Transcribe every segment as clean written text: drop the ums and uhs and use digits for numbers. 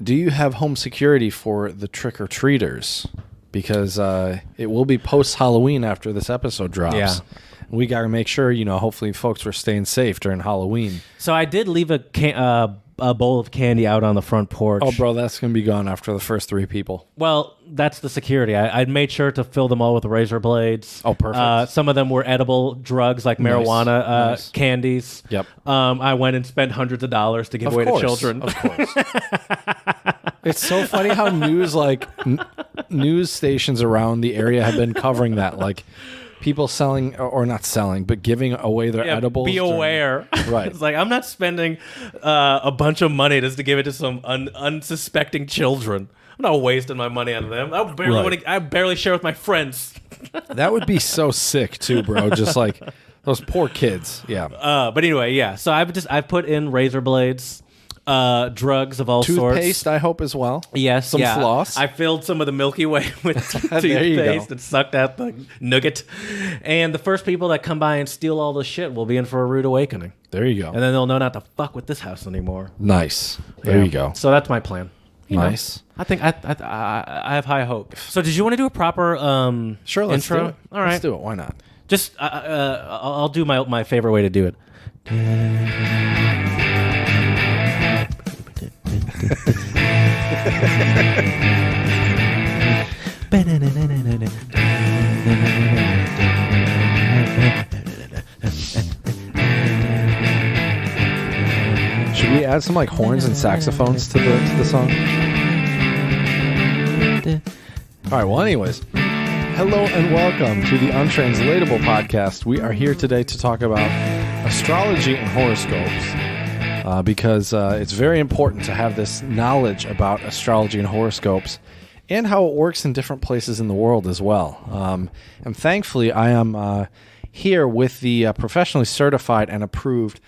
do you have home security for the trick-or-treaters? Because it will be post-Halloween after this episode drops. Yeah. We got to make sure, hopefully folks were staying safe during Halloween. So I did leave a bowl of candy out on the front porch. Oh, bro, that's going to be gone after the first 3 people. Well, that's the security. I made sure to fill them all with razor blades. Oh, perfect. Some of them were edible drugs like marijuana candies. Yep. I went and spent hundreds of dollars to give away to children. Of course. It's so funny how news stations around the area have been covering that. Like, people selling, or not selling, but giving away their edibles. Be aware. Right. It's like, I'm not spending a bunch of money just to give it to some unsuspecting children. I'm not wasting my money on them. I barely share with my friends. That would be so sick too, bro. Just like those poor kids. Yeah. But anyway, yeah. So I've put in razor blades, drugs of all sorts. Toothpaste, I hope, as well. Yes. Some floss. I filled some of the Milky Way with toothpaste and sucked out the nugget. And the first people that come by and steal all the shit will be in for a rude awakening. There you go. And then they'll know not to fuck with this house anymore. Nice. There you go. So that's my plan. Nice. I think I have high hope. So did you want to do a proper sure, let's intro? Do it. All right. Let's do it. Why not? Just I'll do my favorite way to do it. Should we add some like horns and saxophones to the song? All right. Well, anyways, hello and welcome to the Untranslatable podcast. We are here today to talk about astrology and horoscopes because it's very important to have this knowledge about astrology and horoscopes and how it works in different places in the world as well. And thankfully, I am here with the professionally certified and approved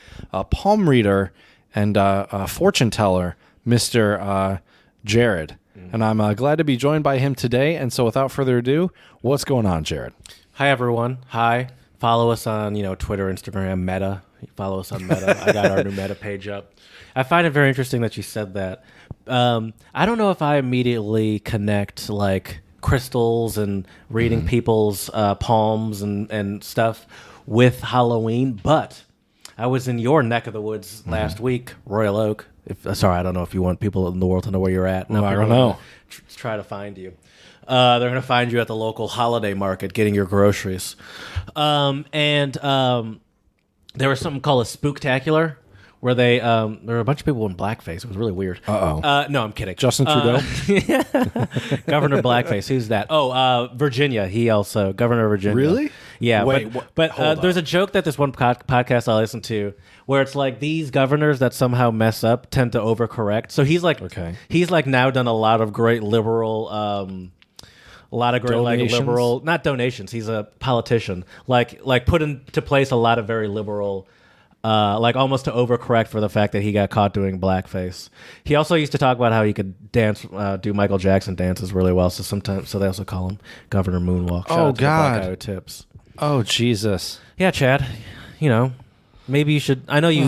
palm reader and fortune teller, Mr. Jared. And I'm glad to be joined by him today. And so without further ado, what's going on, Jared? Hi, everyone. Hi. Follow us on, Twitter, Instagram, Meta. Follow us on Meta. I got our new Meta page up. I find it very interesting that you said that. I don't know if I immediately connect like crystals and reading people's palms and stuff with Halloween, but I was in your neck of the woods last week, Royal Oak. Sorry, I don't know if you want people in the world to know where you're at. No, I don't know. Try to find you. They're going to find you at the local holiday market getting your groceries. And there was something called a spooktacular where there were a bunch of people in blackface. It was really weird. Uh-oh. No, I'm kidding. Justin Trudeau? Governor Blackface. Who's that? Oh, Virginia. He also, Governor of Virginia. Really? Yeah. Wait, but there's a joke that this one podcast I listen to where it's like these governors that somehow mess up tend to overcorrect. So he's like now done a lot of great liberal, liberal, not donations. He's a politician, like put into place a lot of very liberal, like almost to overcorrect for the fact that he got caught doing blackface. He also used to talk about how he could dance, do Michael Jackson dances really well. So they also call him Governor Moonwalk. Shout out to the black guy who tips. Oh, Jesus. Yeah, Chad. Maybe you should. I know you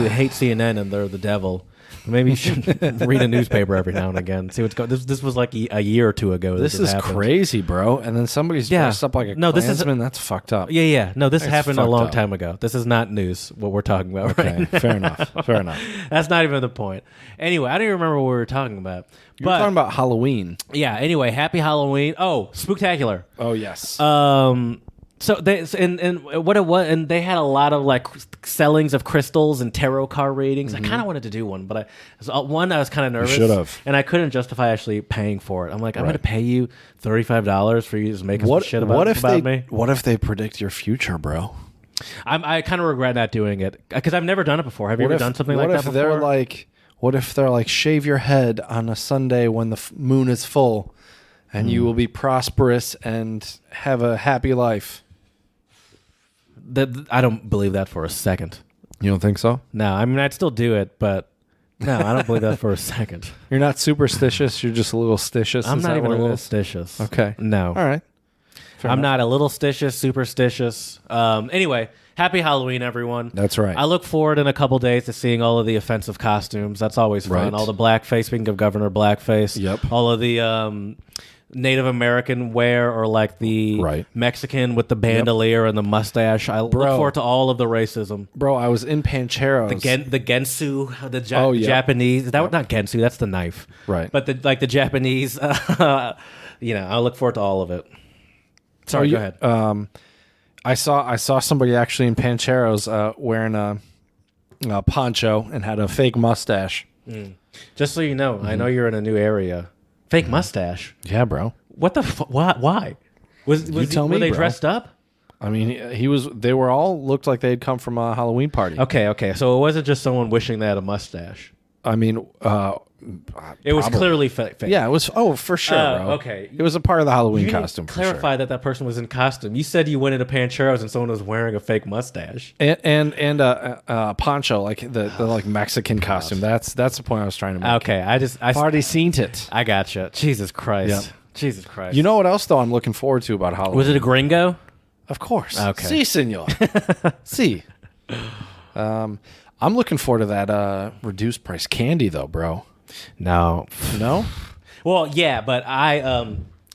hate CNN and they're the devil. Maybe you should read a newspaper every now and again. See what's going. This was like a year or two ago. This is happened. crazy, bro. And then somebody's dressed up like a Klansman. That's fucked up. Yeah. No, this happened a long time ago. This is not news. What we're talking about. Okay, right now. Fair enough. That's not even the point. Anyway, I don't even remember what we were talking about. You're talking about Halloween. Yeah. Anyway, happy Halloween. Oh, spooktacular. Oh yes. So they and what it was, and they had a lot of like sellings of crystals and tarot card readings. I kind of wanted to do one, but I was kind of nervous. Should have, and I couldn't justify actually paying for it. I'm like, I'm going to pay you $35 for you to make some shit about me. What if they predict your future, bro? I kind of regret not doing it because I've never done it before. Have you ever done something like that before? What if they're like, shave your head on a Sunday when the moon is full, and you will be prosperous and have a happy life? I don't believe that for a second. You don't think so? No, I mean, I'd still do it, but no, I don't believe that for a second. You're not superstitious. You're just a little stitious. I'm not even a little stitious. Okay. No. All right. I'm not a little superstitious. Anyway, happy Halloween, everyone. That's right. I look forward in a couple days to seeing all of the offensive costumes. That's always fun. Right. All the blackface. Speaking of Governor Blackface. Yep. All of the Native American wear, or like the Mexican with the bandolier and the mustache. I look forward to all of the racism. Bro, I was in Pancheros. The Gensu, the Japanese. Not Gensu. That's the knife. Right. But the Japanese. I look forward to all of it. Sorry, go ahead. I saw somebody actually in Pancheros wearing a poncho and had a fake mustache. Just so you know, I know you're in a new area. Fake mustache. Yeah, bro. What the? Why? Were they dressed up? I mean, they were all looked like they had come from a Halloween party. Okay. So it wasn't just someone wishing they had a mustache. I mean, it was clearly fake. Yeah, it was. Oh, for sure, bro. Okay. It was a part of the Halloween You costume. clarify that person was in costume. You said you went into Pancheros and someone was wearing a fake mustache and a poncho, like the like Mexican costume. That's the point I was trying to make. Okay, I've already seen it. I gotcha. Jesus Christ. Yep. Jesus Christ. You know what else though? I'm looking forward to about Halloween. Was it a gringo? Of course. Okay. Si, senor. Si. I'm looking forward to that reduced price candy though, bro. No. Well, yeah, but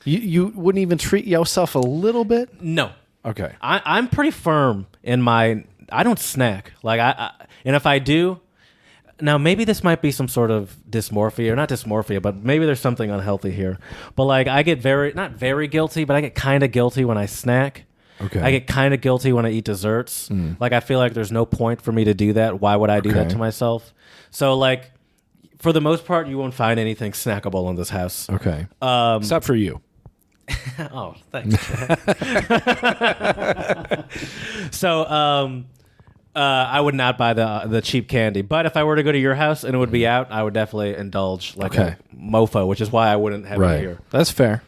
you wouldn't even treat yourself a little bit? No. Okay. I'm pretty firm in my. I don't snack. Like and if I do, now maybe this might be some sort of dysmorphia, or not dysmorphia, but maybe there's something unhealthy here. But like I get not very guilty, but I get kind of guilty when I snack. Okay. I get kind of guilty when I eat desserts. Like I feel like there's no point for me to do that. Why would I do that to myself? So like, for the most part, you won't find anything snackable in this house. Okay. Except for you. Oh, thanks. So, I would not buy the cheap candy, but if I were to go to your house and it would be out, I would definitely indulge like a mofo, which is why I wouldn't have it here. That's fair.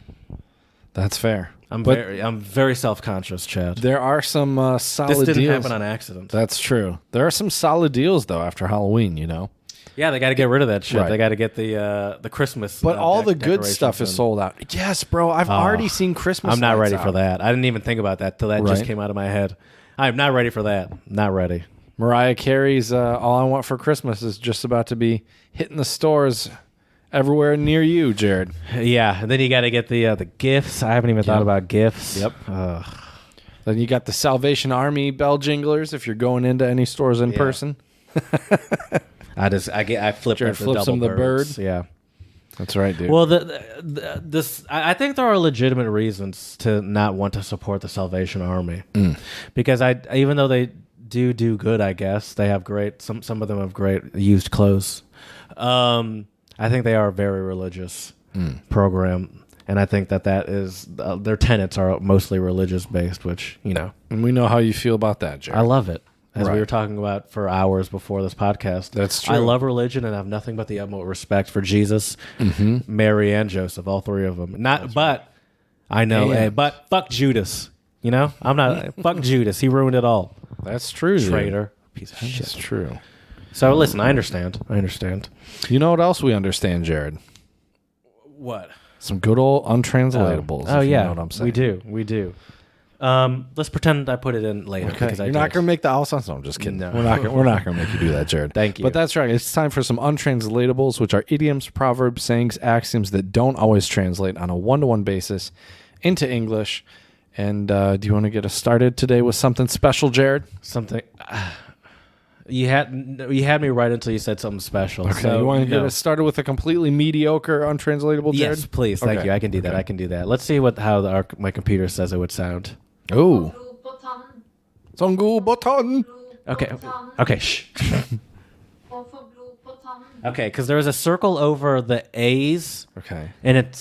That's fair. I'm very self-conscious, Chad. There are some solid deals. This didn't happen on accident. That's true. There are some solid deals though after Halloween. You know. Yeah, they got to get rid of that shit. Right. They got to get the Christmas. But all the good decorations stuff is sold out. Yes, bro. I've already seen Christmas. I'm not lights ready for out. that. I didn't even think about that till that just came out of my head. I'm not ready for that. Not ready. Mariah Carey's "All I Want for Christmas" is just about to be hitting the stores everywhere near you, Jared. Yeah, and then you got to get the gifts. I haven't even thought about gifts. Yep. Then you got the Salvation Army bell jinglers if you're going into any stores in person. I flipped Jared the flips double him the birds. bird. Yeah. That's right, dude. Well, I think there are legitimate reasons to not want to support the Salvation Army, because even though they do good, I guess they have great. Some of them have great used clothes. I think they are a very religious program, and I think that is their tenets are mostly religious based, which and we know how you feel about that, Jared. I love it. As Right. we were talking about for hours before this podcast. That's true. I love religion and I have nothing but the utmost respect for Jesus, Mary, and Joseph, all three of them. I know, but fuck Judas. I'm not, fuck Judas. He ruined it all. That's true, dude. Traitor. Piece of shit. That's true. So listen, I understand. You know what else we understand, Jared? What? Some good old untranslatables. Oh, if yeah. You know what I'm saying? We do. Let's pretend I put it in later. Okay. Because You're not going to make the owl sounds? No, I'm just kidding. No. We're not going to make you do that, Jared. Thank you. But that's right. It's time for some untranslatables, which are idioms, proverbs, sayings, axioms that don't always translate on a one-to-one basis into English. And do you want to get us started today with something special, Jared? Something. You had me right until you said something special. Okay. So, you want to get us started with a completely mediocre untranslatable, Jared? Yes, please. Thank you. I can do that. I can do that. Let's see how my computer says it would sound. Oh. Songu button. Okay. Shh. Okay, because there was a circle over the A's. Okay. And it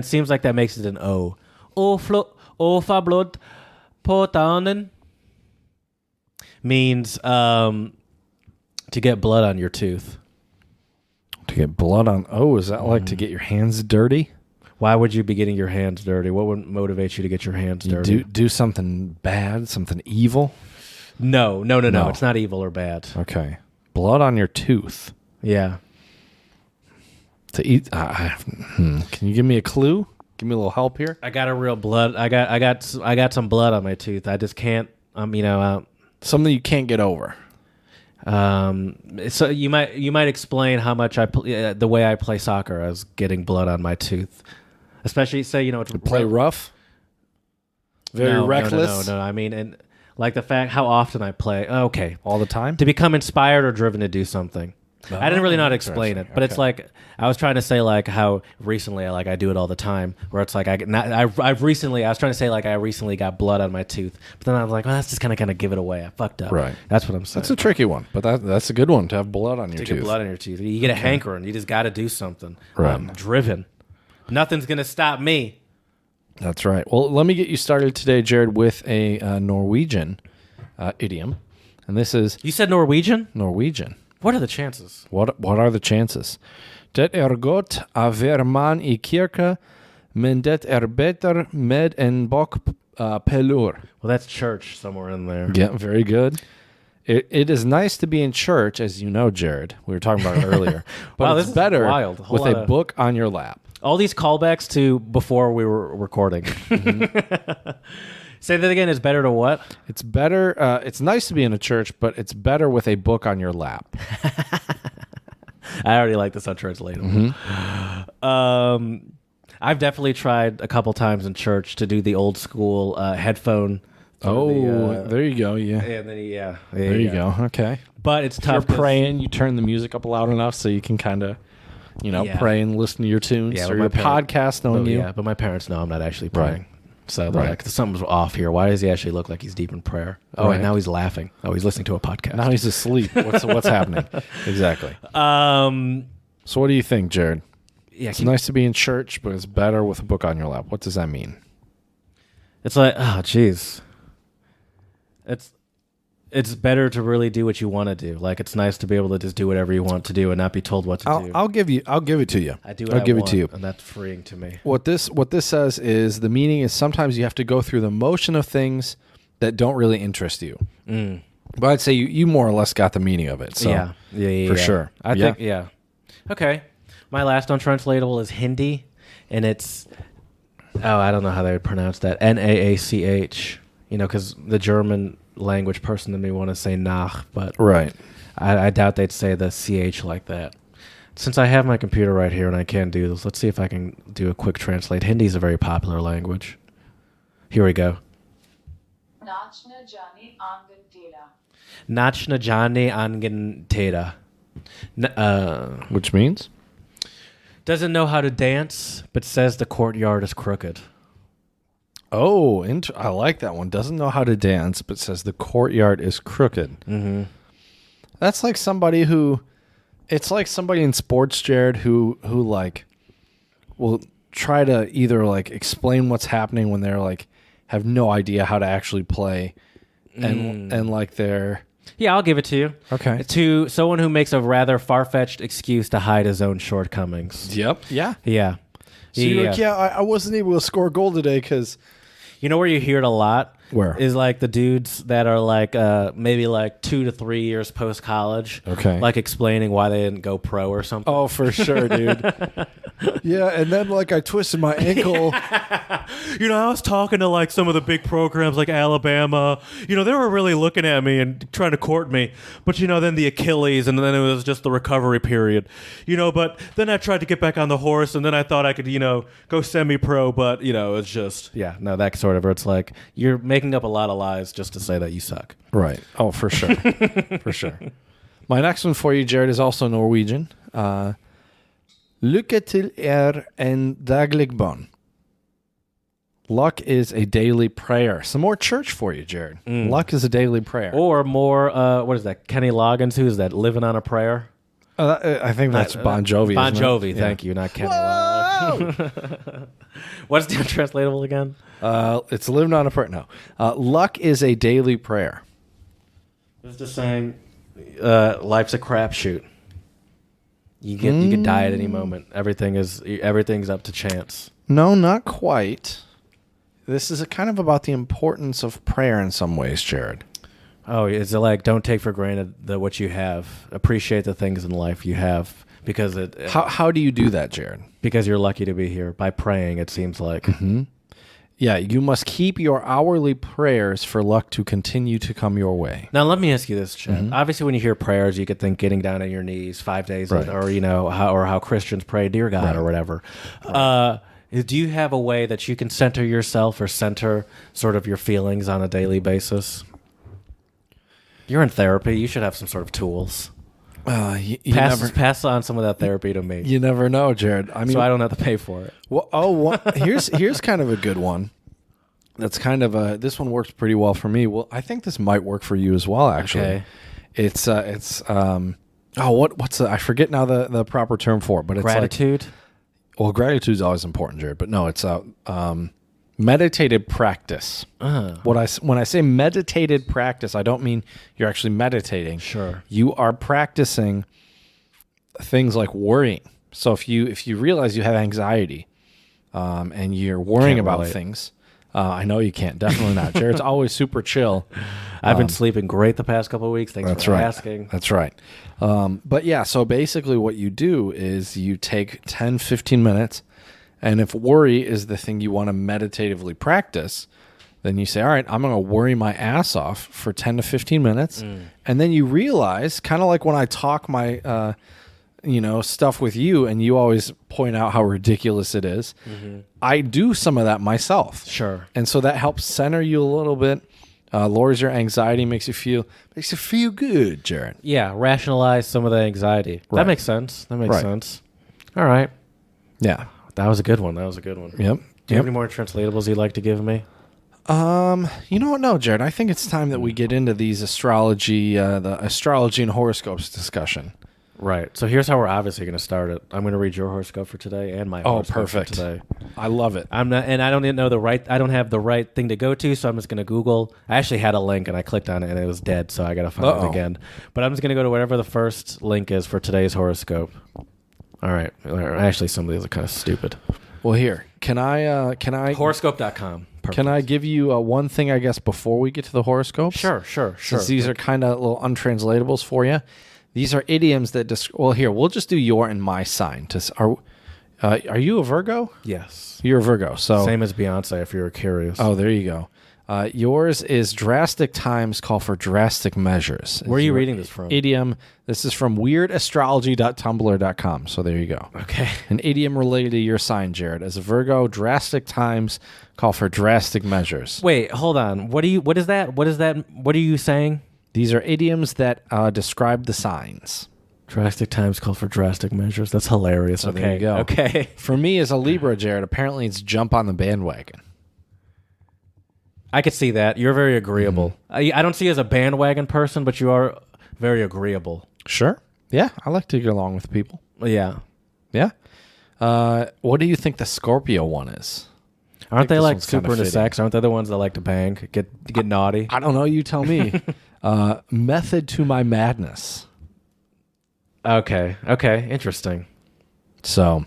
seems like that makes it an O. Overblood potanen means to get blood on your tooth. To get blood on. Oh, is that like to get your hands dirty? Why would you be getting your hands dirty? What would motivate you to get your hands dirty? Do something bad, something evil? No. It's not evil or bad. Okay. Blood on your tooth. Yeah. To eat. Can you give me a clue? Give me a little help here. I got a real blood. I got some blood on my tooth. I just can't. Something you can't get over. So you might explain how much the way I play soccer as getting blood on my tooth, especially say to Play rough. Very reckless. No. I mean, and like the fact how often I play. Okay, All the time. to become inspired or driven to do something. I didn't really know how to explain it, but it's like I was trying to say like how recently I do it all the time. Where it's like I was trying to say like I recently got blood on my tooth, but then I was like, well, that's just kind of give it away. I fucked up. Right. That's what I'm saying. That's a tricky one, but that's a good one to have blood on your to tooth. get blood on your teeth. You get a hankering. You just got to do something. Right. I'm driven. Nothing's gonna stop me. That's right. Well, let me get you started today, Jared, with a Norwegian idiom, and this is You said Norwegian? Norwegian. What are the chances? What are the chances? Det godt å være mann I kirke, men det better med en pelur. Well, that's church somewhere in there. Yeah, very good. It is nice to be in church, as you know, Jared. We were talking about it earlier. But Wow, it's this is better wild. with a book on your lap. All these callbacks to before we were recording. Mm-hmm. Say that again. It's better to what? It's better. It's nice to be in a church, but it's better with a book on your lap. I already like this untranslatable. Mm-hmm. I've definitely tried a couple times in church to do the old school headphone. There you go. Yeah. And then There you go. Okay. But it's If tough. you're praying, you turn the music up loud enough so you can kind of, pray and listen to your tunes or your podcast knowing you. Yeah, but my parents know I'm not actually praying. Right. So they're like, something's off here. Why does he actually look like he's deep in prayer? Oh, Right. and now he's laughing. Oh, he's listening to a podcast. Now he's asleep. What's happening? Exactly. So what do you think, Jared? Yeah, It's nice to be in church, but it's better with a book on your lap. What does that mean? It's like, oh, jeez. It's better to really do what you want to do. Like, it's nice to be able to just do whatever you want to do and not be told what to do. I'll give it to you. I do what I'll give want, it to you. and that's freeing to me. What this says is the meaning is sometimes you have to go through the motion of things that don't really interest you. Mm. But I'd say you more or less got the meaning of it. So yeah, for sure. I think, yeah. Okay. My last untranslatable is Hindi, and it's, I don't know how they would pronounce that. Naach. Because the German language person in me want to say nach, but right. I doubt they'd say the ch like that. Since I have my computer right here and I can do this, let's see if I can do a quick translate. Hindi is a very popular language. Here we go. Nachna jani angan tera. Nachna jani angan tera. Which means? Doesn't know how to dance, but says the courtyard is crooked. Oh, I like that one. Doesn't know how to dance, but says the courtyard is crooked. Mm-hmm. That's like somebody it's like somebody in sports, Jared, who like will try to either like explain what's happening when they're like have no idea how to actually play, and like they're. Yeah, I'll give it to you. Okay. To someone who makes a rather far-fetched excuse to hide his own shortcomings. Yep. Yeah. Yeah. So you're like, I wasn't able to score a goal today because. You know where you hear it a lot? Where? Is like the dudes that are like maybe like 2 to 3 years post-college. Okay. Like explaining why they didn't go pro or something. Oh, for sure, dude. Yeah, and then like I twisted my ankle. I was talking to like some of the big programs like Alabama. They were really looking at me and trying to court me. But then the Achilles, and then it was just the recovery period. But then I tried to get back on the horse, and then I thought I could, go semi-pro. But it's just that sort of. Where it's like you're making up a lot of lies just to say that you suck. Right. Oh, for sure. For sure. My next one for you, Jared, is also Norwegian. Lykke til en daglig bønn. Luck is a daily prayer. Some more church for you, Jared. Luck is a daily prayer. Or more, what is that? Kenny Loggins, who is that? Living on a Prayer? I think that's Bon Jovi. Bon isn't it? Jovi, thank you, not Kenny Loggins. What's the untranslatable again? It's living on a prayer. No. Luck is a daily prayer. It's just saying life's a crapshoot. You could die at any moment. Everything's up to chance. No, not quite. This is kind of about the importance of prayer in some ways, Jared. Oh, is it like don't take for granted what you have. Appreciate the things in life you have because How do you do that, Jared? because you're lucky to be here by praying. It seems like. Yeah, you must keep your hourly prayers for luck to continue to come your way. Now let me ask you this, Chad. Obviously, when you hear prayers, you could think getting down on your knees 5 days, Right. or how Christians pray, dear God, or whatever. Do you have a way that you can center yourself or center sort of your feelings on a daily basis? You're in therapy. You should have some sort of tools. You Pass on some of that therapy to me, you never know, Jared. I mean, so I don't have to pay for it. well, here's kind of a good one. That's kind of this one works pretty well for me. Well, I think this might work for you as well. Actually, Okay. it's what's I forget now the proper term for it, but it's Gratitude. Well, gratitude is always important, Jared. But no, it's meditated practice. When I say meditated practice, I don't mean you're actually meditating. Sure. You are practicing things like worrying. So if you realize you have anxiety, and you're worrying Can't about relate. things, I know you can't. Definitely not. Jared's always super chill. I've been sleeping great the past couple of weeks. Thanks for asking. That's right. But yeah, so basically what you do is you take 10, 15 minutes, and if worry is the thing you want to meditatively practice, then you say, all right, I'm going to worry my ass off for 10 to 15 minutes. And then you realize, kind of like when I talk my stuff with you and you always point out how ridiculous it is, I do some of that myself. Sure. And so that helps center you a little bit, lowers your anxiety, makes you feel good, Jared. Yeah, rationalize some of the anxiety. Right. That makes sense. All right. Yeah. That was a good one. Yep. Do you have any more translatables you'd like to give me? You know what? No, Jared. I think it's time that we get into these the astrology and horoscopes discussion. Right. So here's how we're obviously going to start it. I'm going to read your horoscope for today and my horoscope perfect. for today. I love it. I don't even know I don't have the right thing to go to, so I'm just going to Google. I actually had a link and I clicked on it and it was dead, so I got to find it again. But I'm just going to go to whatever the first link is for today's horoscope. All right. Actually, some of these are kind of stupid. Well, here, can I Horoscope.com. Perfect. Can I give you one thing, I guess, before we get to the horoscopes? Sure. Since these are kind of little untranslatables for you. These are idioms that here, we'll just do your and my sign. Are you a Virgo? Yes. You're a Virgo. So Same as Beyonce, if you're curious. Oh, there you go. Yours is drastic times call for drastic measures. Where are you reading this from? Idiom. This is from weiirdastrology.tumblr.com. So there you go. Okay. An idiom related to your sign, Jared. As a Virgo, drastic times call for drastic measures. Wait, hold on. What is that? What are you saying? These are idioms that describe the signs. Drastic times call for drastic measures. That's hilarious. So Okay. there you go. Okay. For me as a Libra, Jared, apparently it's jump on the bandwagon. I could see that. You're very agreeable. I don't see you as a bandwagon person, but you are very agreeable. Sure. Yeah, I like to get along with people. Yeah. Yeah. What do you think the Scorpio one is? Aren't they this like one's kinda super into fitting. sex? Aren't they the ones that like to bang, get naughty? I don't know. You tell me. Method to my madness. Okay. Interesting. So,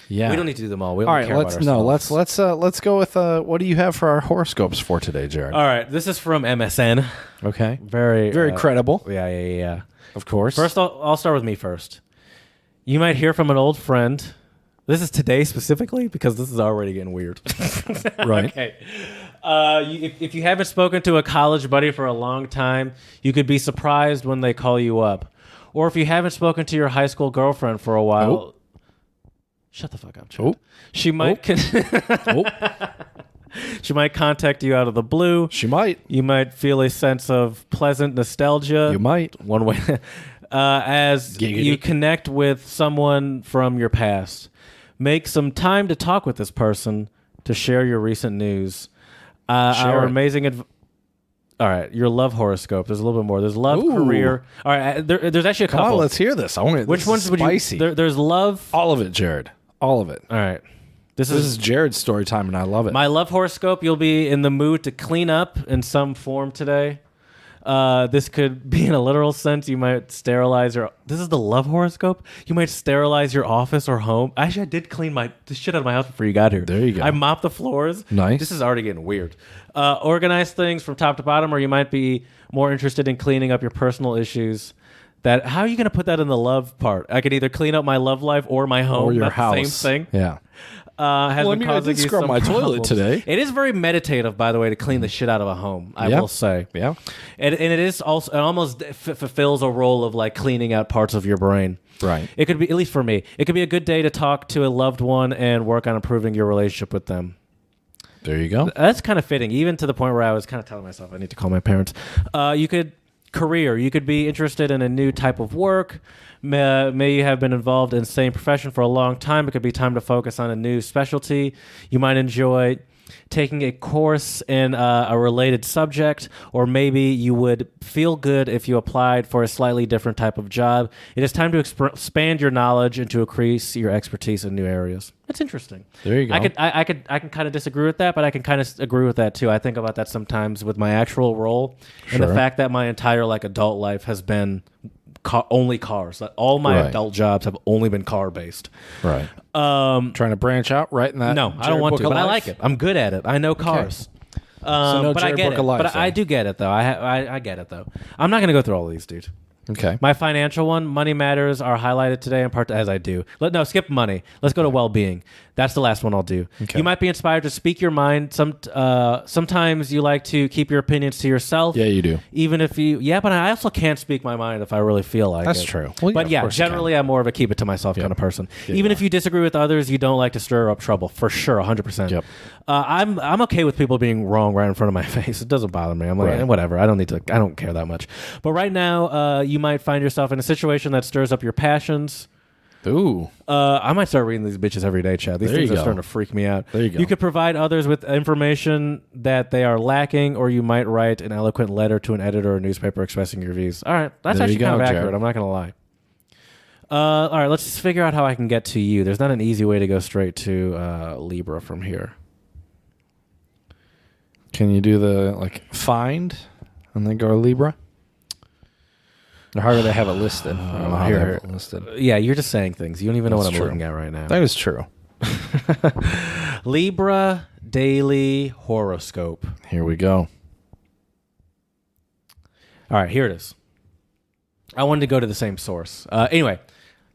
yeah. We don't need to do them all. We don't All right. care about ourselves. Let's go with what do you have for our horoscopes for today, Jared? All right. This is from MSN. Okay. Very credible. Yeah. Of course. First, I'll start with me first. You might hear from an old friend. This is today specifically because this is already getting weird. Right. Okay. If you haven't spoken to a college buddy for a long time, you could be surprised when they call you up. Or if you haven't spoken to your high school girlfriend for a while, Oh. Shut the fuck up, Chad. Oh. She might she might contact you out of the blue. She might. You might feel a sense of pleasant nostalgia. You might. One way. As Giggity. you connect with someone from your past. Make some time to talk with this person to share your recent news. Our it. amazing all right, your love horoscope. There's a little bit more. There's love, Ooh. career. All right, there's actually a Come couple. on, let's hear this. I want Which ones would you? spicy? There's love. All of it, Jared. All of it. All right. This This is Jared's story time, and I love it. my love horoscope. You'll be in the mood to clean up in some form today. This could be in a literal sense. You might sterilize your. This is the love horoscope. You might sterilize your office or home. Actually, I did clean the shit out of my house before you got here. There you go. I mopped the floors. Nice. This is already getting weird. Organize things from top to bottom, or you might be more interested in cleaning up your personal issues. That how are you going to put that in the love part? I could either clean up my love life or my home. Or your That's house. the same thing. Yeah. Has Well, I been mean, I causing did you scrub some my toilet problems. today. It is very meditative, by the way, to clean the shit out of a home. I will say. Yeah. And it is also it almost fulfills a role of like cleaning out parts of your brain. Right. It could be, at least for me, it could be a good day to talk to a loved one and work on improving your relationship with them. There you go. That's kind of fitting, even to the point where I was kind of telling myself I need to call my parents. You could be interested in a new type of work. May you have been involved in the same profession for a long time. It could be time to focus on a new specialty. You might enjoy taking a course in a related subject, or maybe you would feel good if you applied for a slightly different type of job. It is time to expand your knowledge and to increase your expertise in new areas. That's interesting. There you go. I can kind of disagree with that, but I can kind of agree with that too. I think about that sometimes with my actual role and the fact that my entire like adult life has been only cars. That all my adult jobs have only been car based. Right. Trying to branch out right in that. No, I don't want Book to, of but I life? like it. I'm good at it. I know cars. So no but I Jared get Book it. of Life, But I do get it though. I get it though. I'm not going to go through all of these, dude. Okay. My financial one, money matters, are highlighted today in part as I do. Skip money. Let's go to well-being. That's the last one I'll do. Okay. You might be inspired to speak your mind. Sometimes you like to keep your opinions to yourself. Yeah, you do. Even if you, but I also can't speak my mind if I really feel like That's it. true. Well, But of yeah, course you generally I'm more of a keep it to myself kind of person. Yeah, Even you if you disagree with others, you don't like to stir up trouble. For sure, 100%. Yep. I'm okay with people being wrong right in front of my face. It doesn't bother me. I'm like, whatever. I don't care that much. But right now, you might find yourself in a situation that stirs up your passions. Ooh. I might start reading these bitches every day, Chad. These things are starting to freak me out. There you go. You could provide others with information that they are lacking, or you might write an eloquent letter to an editor or newspaper expressing your views. All right. That's actually kind of accurate. Jared. I'm not going to lie. All right. Let's just figure out how I can get to you. There's not an easy way to go straight to Libra from here. Can you do the find and then go to Libra? Or how do they have it listed? I don't know how they have it listed. Yeah, you're just saying things. You don't even know what I'm true. looking at right now. That is true. Libra Daily Horoscope. Here we go. All right, here it is. I wanted to go to the same source. Anyway,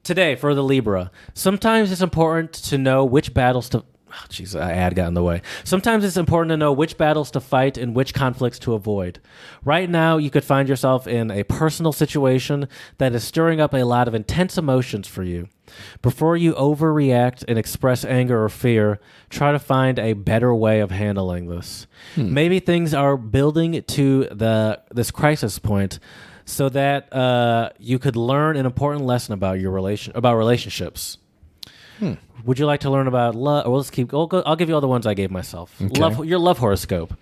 today for the Libra, sometimes it's important to know which battles to... Oh, jeez, ad got in the way. Sometimes it's important to know which battles to fight and which conflicts to avoid. Right now, you could find yourself in a personal situation that is stirring up a lot of intense emotions for you. Before you overreact and express anger or fear, try to find a better way of handling this. Maybe things are building to this crisis point so that you could learn an important lesson about relationships. Would you like to learn about love? Well, I'll give you all the ones I gave myself. Okay. Your love horoscope.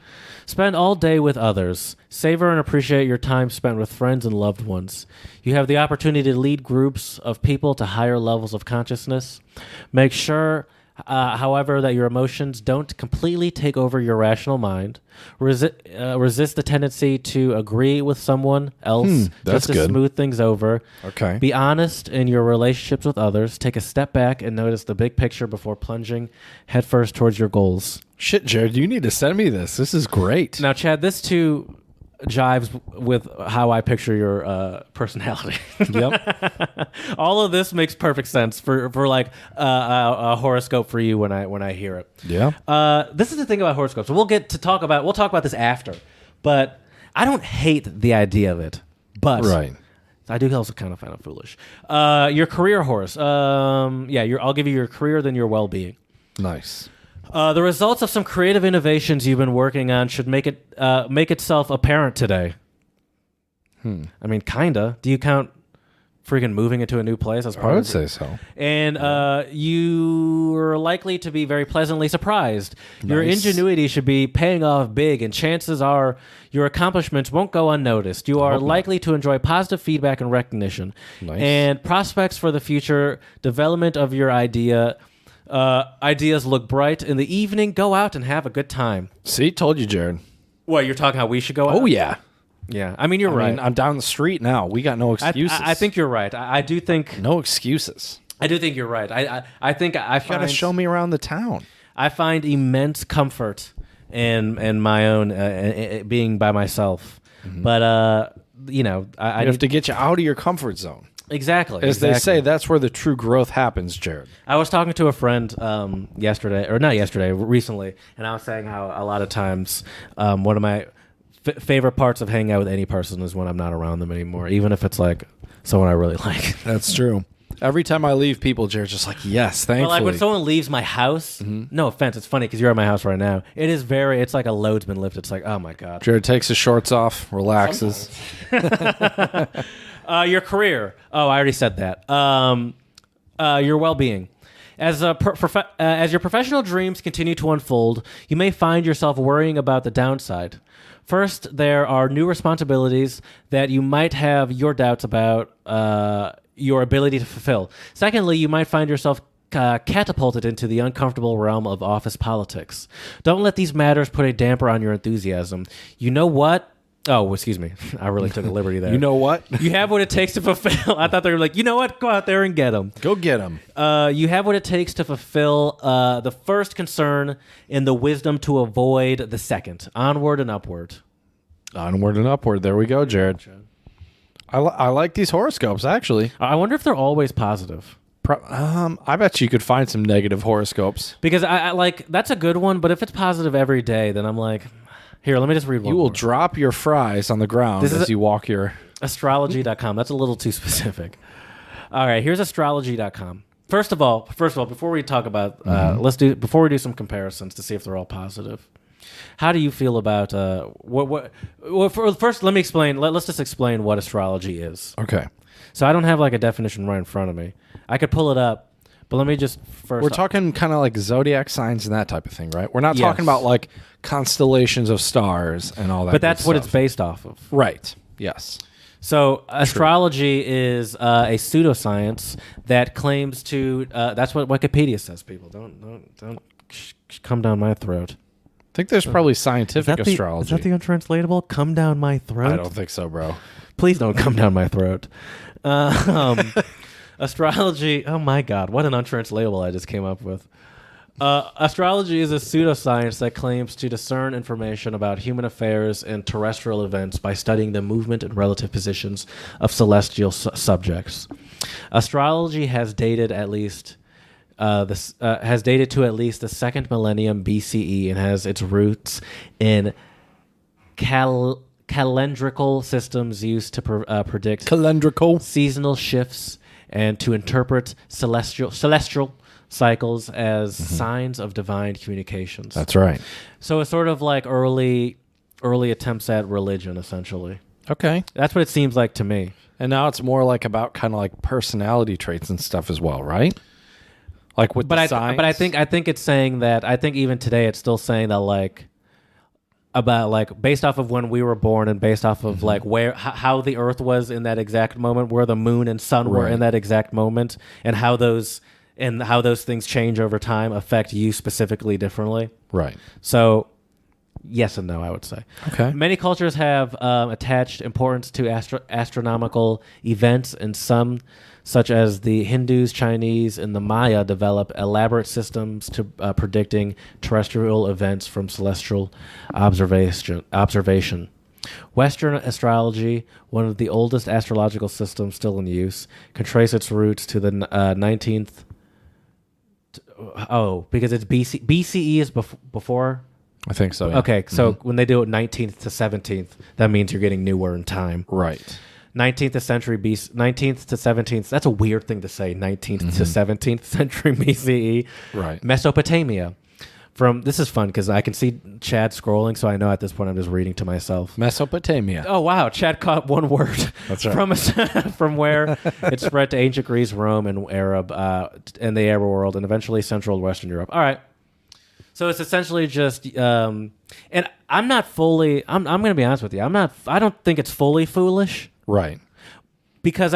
Spend all day with others. Savor and appreciate your time spent with friends and loved ones. You have the opportunity to lead groups of people to higher levels of consciousness. Make sure, however, that your emotions don't completely take over your rational mind. Resist the tendency to agree with someone else that's just to good. smooth things over. Okay. Be honest in your relationships with others. Take a step back and notice the big picture before plunging headfirst towards your goals. Shit, Jared, you need to send me this. This is great. Now, Chad, this too jives with how I picture your personality. Yep. All of this makes perfect sense for like a horoscope for you when I hear it. Yeah. This is the thing about horoscopes. We'll talk about this after, but I don't hate the idea of it. But Right. I do also kind of find it foolish. Your career, Horus. I'll give you your career, then your well-being. Nice. The results of some creative innovations you've been working on should make itself apparent today. I mean, kinda. Do you count freaking moving into a new place as part I of would it? say so. And you are likely to be very pleasantly surprised. Your Nice. ingenuity should be paying off big, and chances are your accomplishments won't go unnoticed. You are likely to enjoy positive feedback and recognition. Nice. And prospects for the future development of your ideas look bright. In the evening, go out and have a good time. See, told you, Jared. What, you're talking how we should go out? Oh, yeah. Yeah. I mean, you're right. I'm down the street now. We got no excuses. I think you're right. I do think... No excuses. I do think you're right. I think I You got to find... show me around the town. I find immense comfort in my own being by myself. But I have to get you out of your comfort zone. Exactly. As they say, that's where the true growth happens, Jared. I was talking to a friend recently, and I was saying how a lot of times one of my favorite parts of hanging out with any person is when I'm not around them anymore, even if it's like someone I really like. That's true. Every time I leave people, Jared's just like, yes, thankfully. Well, like when someone leaves my house, no offense, it's funny because you're at my house right now. It's like a load's been lifted. It's like, oh my God. Jared takes his shorts off, relaxes. Your career. Oh, I already said that. Your well-being. As your professional dreams continue to unfold, you may find yourself worrying about the downside. First, there are new responsibilities that you might have your doubts about your ability to fulfill. Secondly, you might find yourself catapulted into the uncomfortable realm of office politics. Don't let these matters put a damper on your enthusiasm. You know what? Oh, excuse me. I really took a liberty there. You know what? You have what it takes to fulfill. I thought they were like, you know what? Go out there and get them. Go get them. You have what it takes to fulfill the first concern and the wisdom to avoid the second. Onward and upward. Onward and upward. There we go, Jared. I like these horoscopes, actually. I wonder if they're always positive. I bet you could find some negative horoscopes. Because I like, that's a good one, but if it's positive every day, then I'm like... Here, let me just read one. You will more. drop your fries on the ground as you walk your... Astrology.com. That's a little too specific. All right, here's astrology.com. First of all, before we talk about... before we do some comparisons to see if they're all positive. How do you feel about... first, let me explain. Let's just explain what astrology is. Okay. So I don't have like a definition right in front of me. I could pull it up. But let me just first... We're talking kind of like zodiac signs and that type of thing, right? We're not talking about like constellations of stars and all that. But that's what it's based off of. Right. Yes. So astrology is a pseudoscience that claims to... that's what Wikipedia says, people. Don't come down my throat. I think there's probably scientific astrology. Is that the untranslatable? Come down my throat? I don't think so, bro. Please don't come down my throat. Astrology, oh my God, what an untranslatable I just came up with. Astrology is a pseudoscience that claims to discern information about human affairs and terrestrial events by studying the movement and relative positions of celestial subjects. Astrology has dated to at least the second millennium BCE and has its roots in calendrical systems used to predict seasonal shifts and to interpret celestial cycles as signs of divine communications. That's right. So it's sort of like early attempts at religion, essentially. Okay. That's what it seems like to me. And now it's more like about kind of like personality traits and stuff as well, right? Like with the signs. But I think it's saying that, I think even today it's still saying that like, about like based off of when we were born and based off of like how the earth was in that exact moment, where the moon and sun were in that exact moment, and how those things change over time affect you specifically differently. Right. So yes and no, I would say. Okay. Many cultures have attached importance to astronomical events, and some, such as the Hindus, Chinese, and the Maya, develop elaborate systems to predicting terrestrial events from celestial observation. Western astrology, one of the oldest astrological systems still in use, can trace its roots to the 19th... because it's BCE is before... I think so, yeah. Okay, so when they do it 19th to 17th, that means you're getting newer in time. Right. 19th century BC, 19th to 17th. That's a weird thing to say. 19th to 17th century BCE. Right. Mesopotamia. This is fun because I can see Chad scrolling, so I know at this point I'm just reading to myself. Mesopotamia. Oh wow, Chad caught one word. That's right. From where it spread to ancient Greece, Rome, and the Arab world, and eventually Central and Western Europe. All right. So it's essentially just, and I'm not fully. I'm going to be honest with you. I don't think it's fully foolish. Right. Because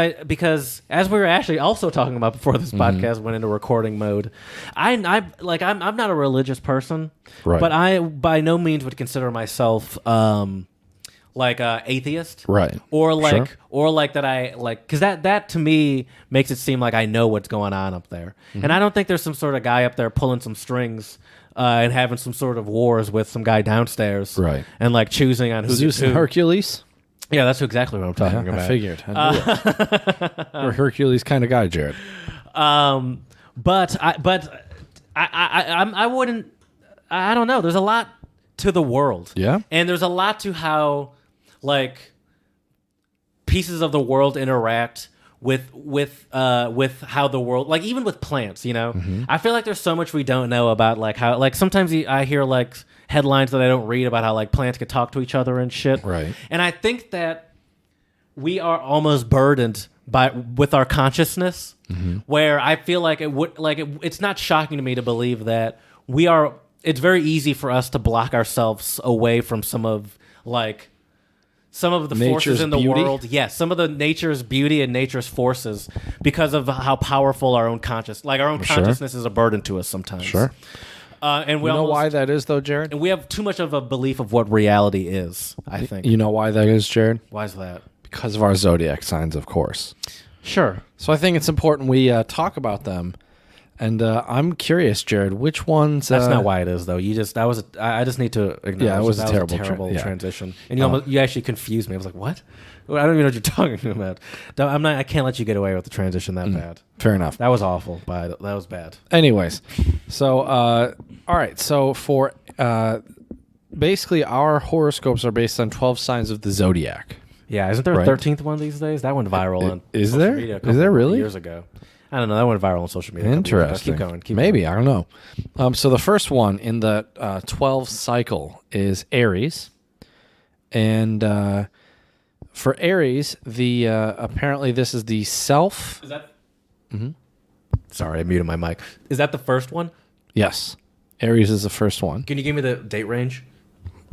as we were actually also talking about before this podcast went into recording mode, I'm not a religious person, right. But I by no means would consider myself like a atheist, right? Or like that I like, because that to me makes it seem like I know what's going on up there, and I don't think there's some sort of guy up there pulling some strings. And having some sort of wars with some guy downstairs, right? And like choosing on who's Zeus and Hercules. Yeah, that's exactly what I'm talking about. I figured. I knew it. You're a Hercules kind of guy, Jared. But I wouldn't. I don't know. There's a lot to the world. Yeah. And there's a lot to how, like, pieces of the world interact with how the world, like, even with plants, you know. I feel like there's so much we don't know about, like, how, like, sometimes I hear like headlines that I don't read about how, like, plants could talk to each other and shit. Right. And I think that we are almost burdened with our consciousness, where I feel like it's not shocking to me to believe that we are. It's very easy for us to block ourselves away from some of the Nature's forces in the beauty? world. Yes, some of the nature's beauty and nature's forces, because of how powerful our own consciousness is a burden to us sometimes. Sure. And we You know why that is, though, Jared? And we have too much of a belief of what reality is, I think. You know why that is, Jared? Why is that? Because of our zodiac signs, of course. Sure. So I think it's important we talk about them. And I'm curious, Jared, which ones... That's not why it is, though. I just need to acknowledge Yeah, it was that a terrible transition. And you actually confused me. I was like, what? Well, I don't even know what you're talking about. I can't let you get away with the transition that bad. Fair enough. That was awful. That was bad. Anyways, so, all right. So for... basically, our horoscopes are based on 12 signs of the zodiac. Yeah, isn't there a 13th one these days? That went viral on Is social there? media Is there really? years ago. I don't know. That went viral on social media. Interesting. Keep going. Maybe. I don't know. So the first one in the 12 cycle is Aries. And for Aries, the apparently this is the self... Is that... Sorry, I muted my mic. Is that the first one? Yes. Aries is the first one. Can you give me the date range?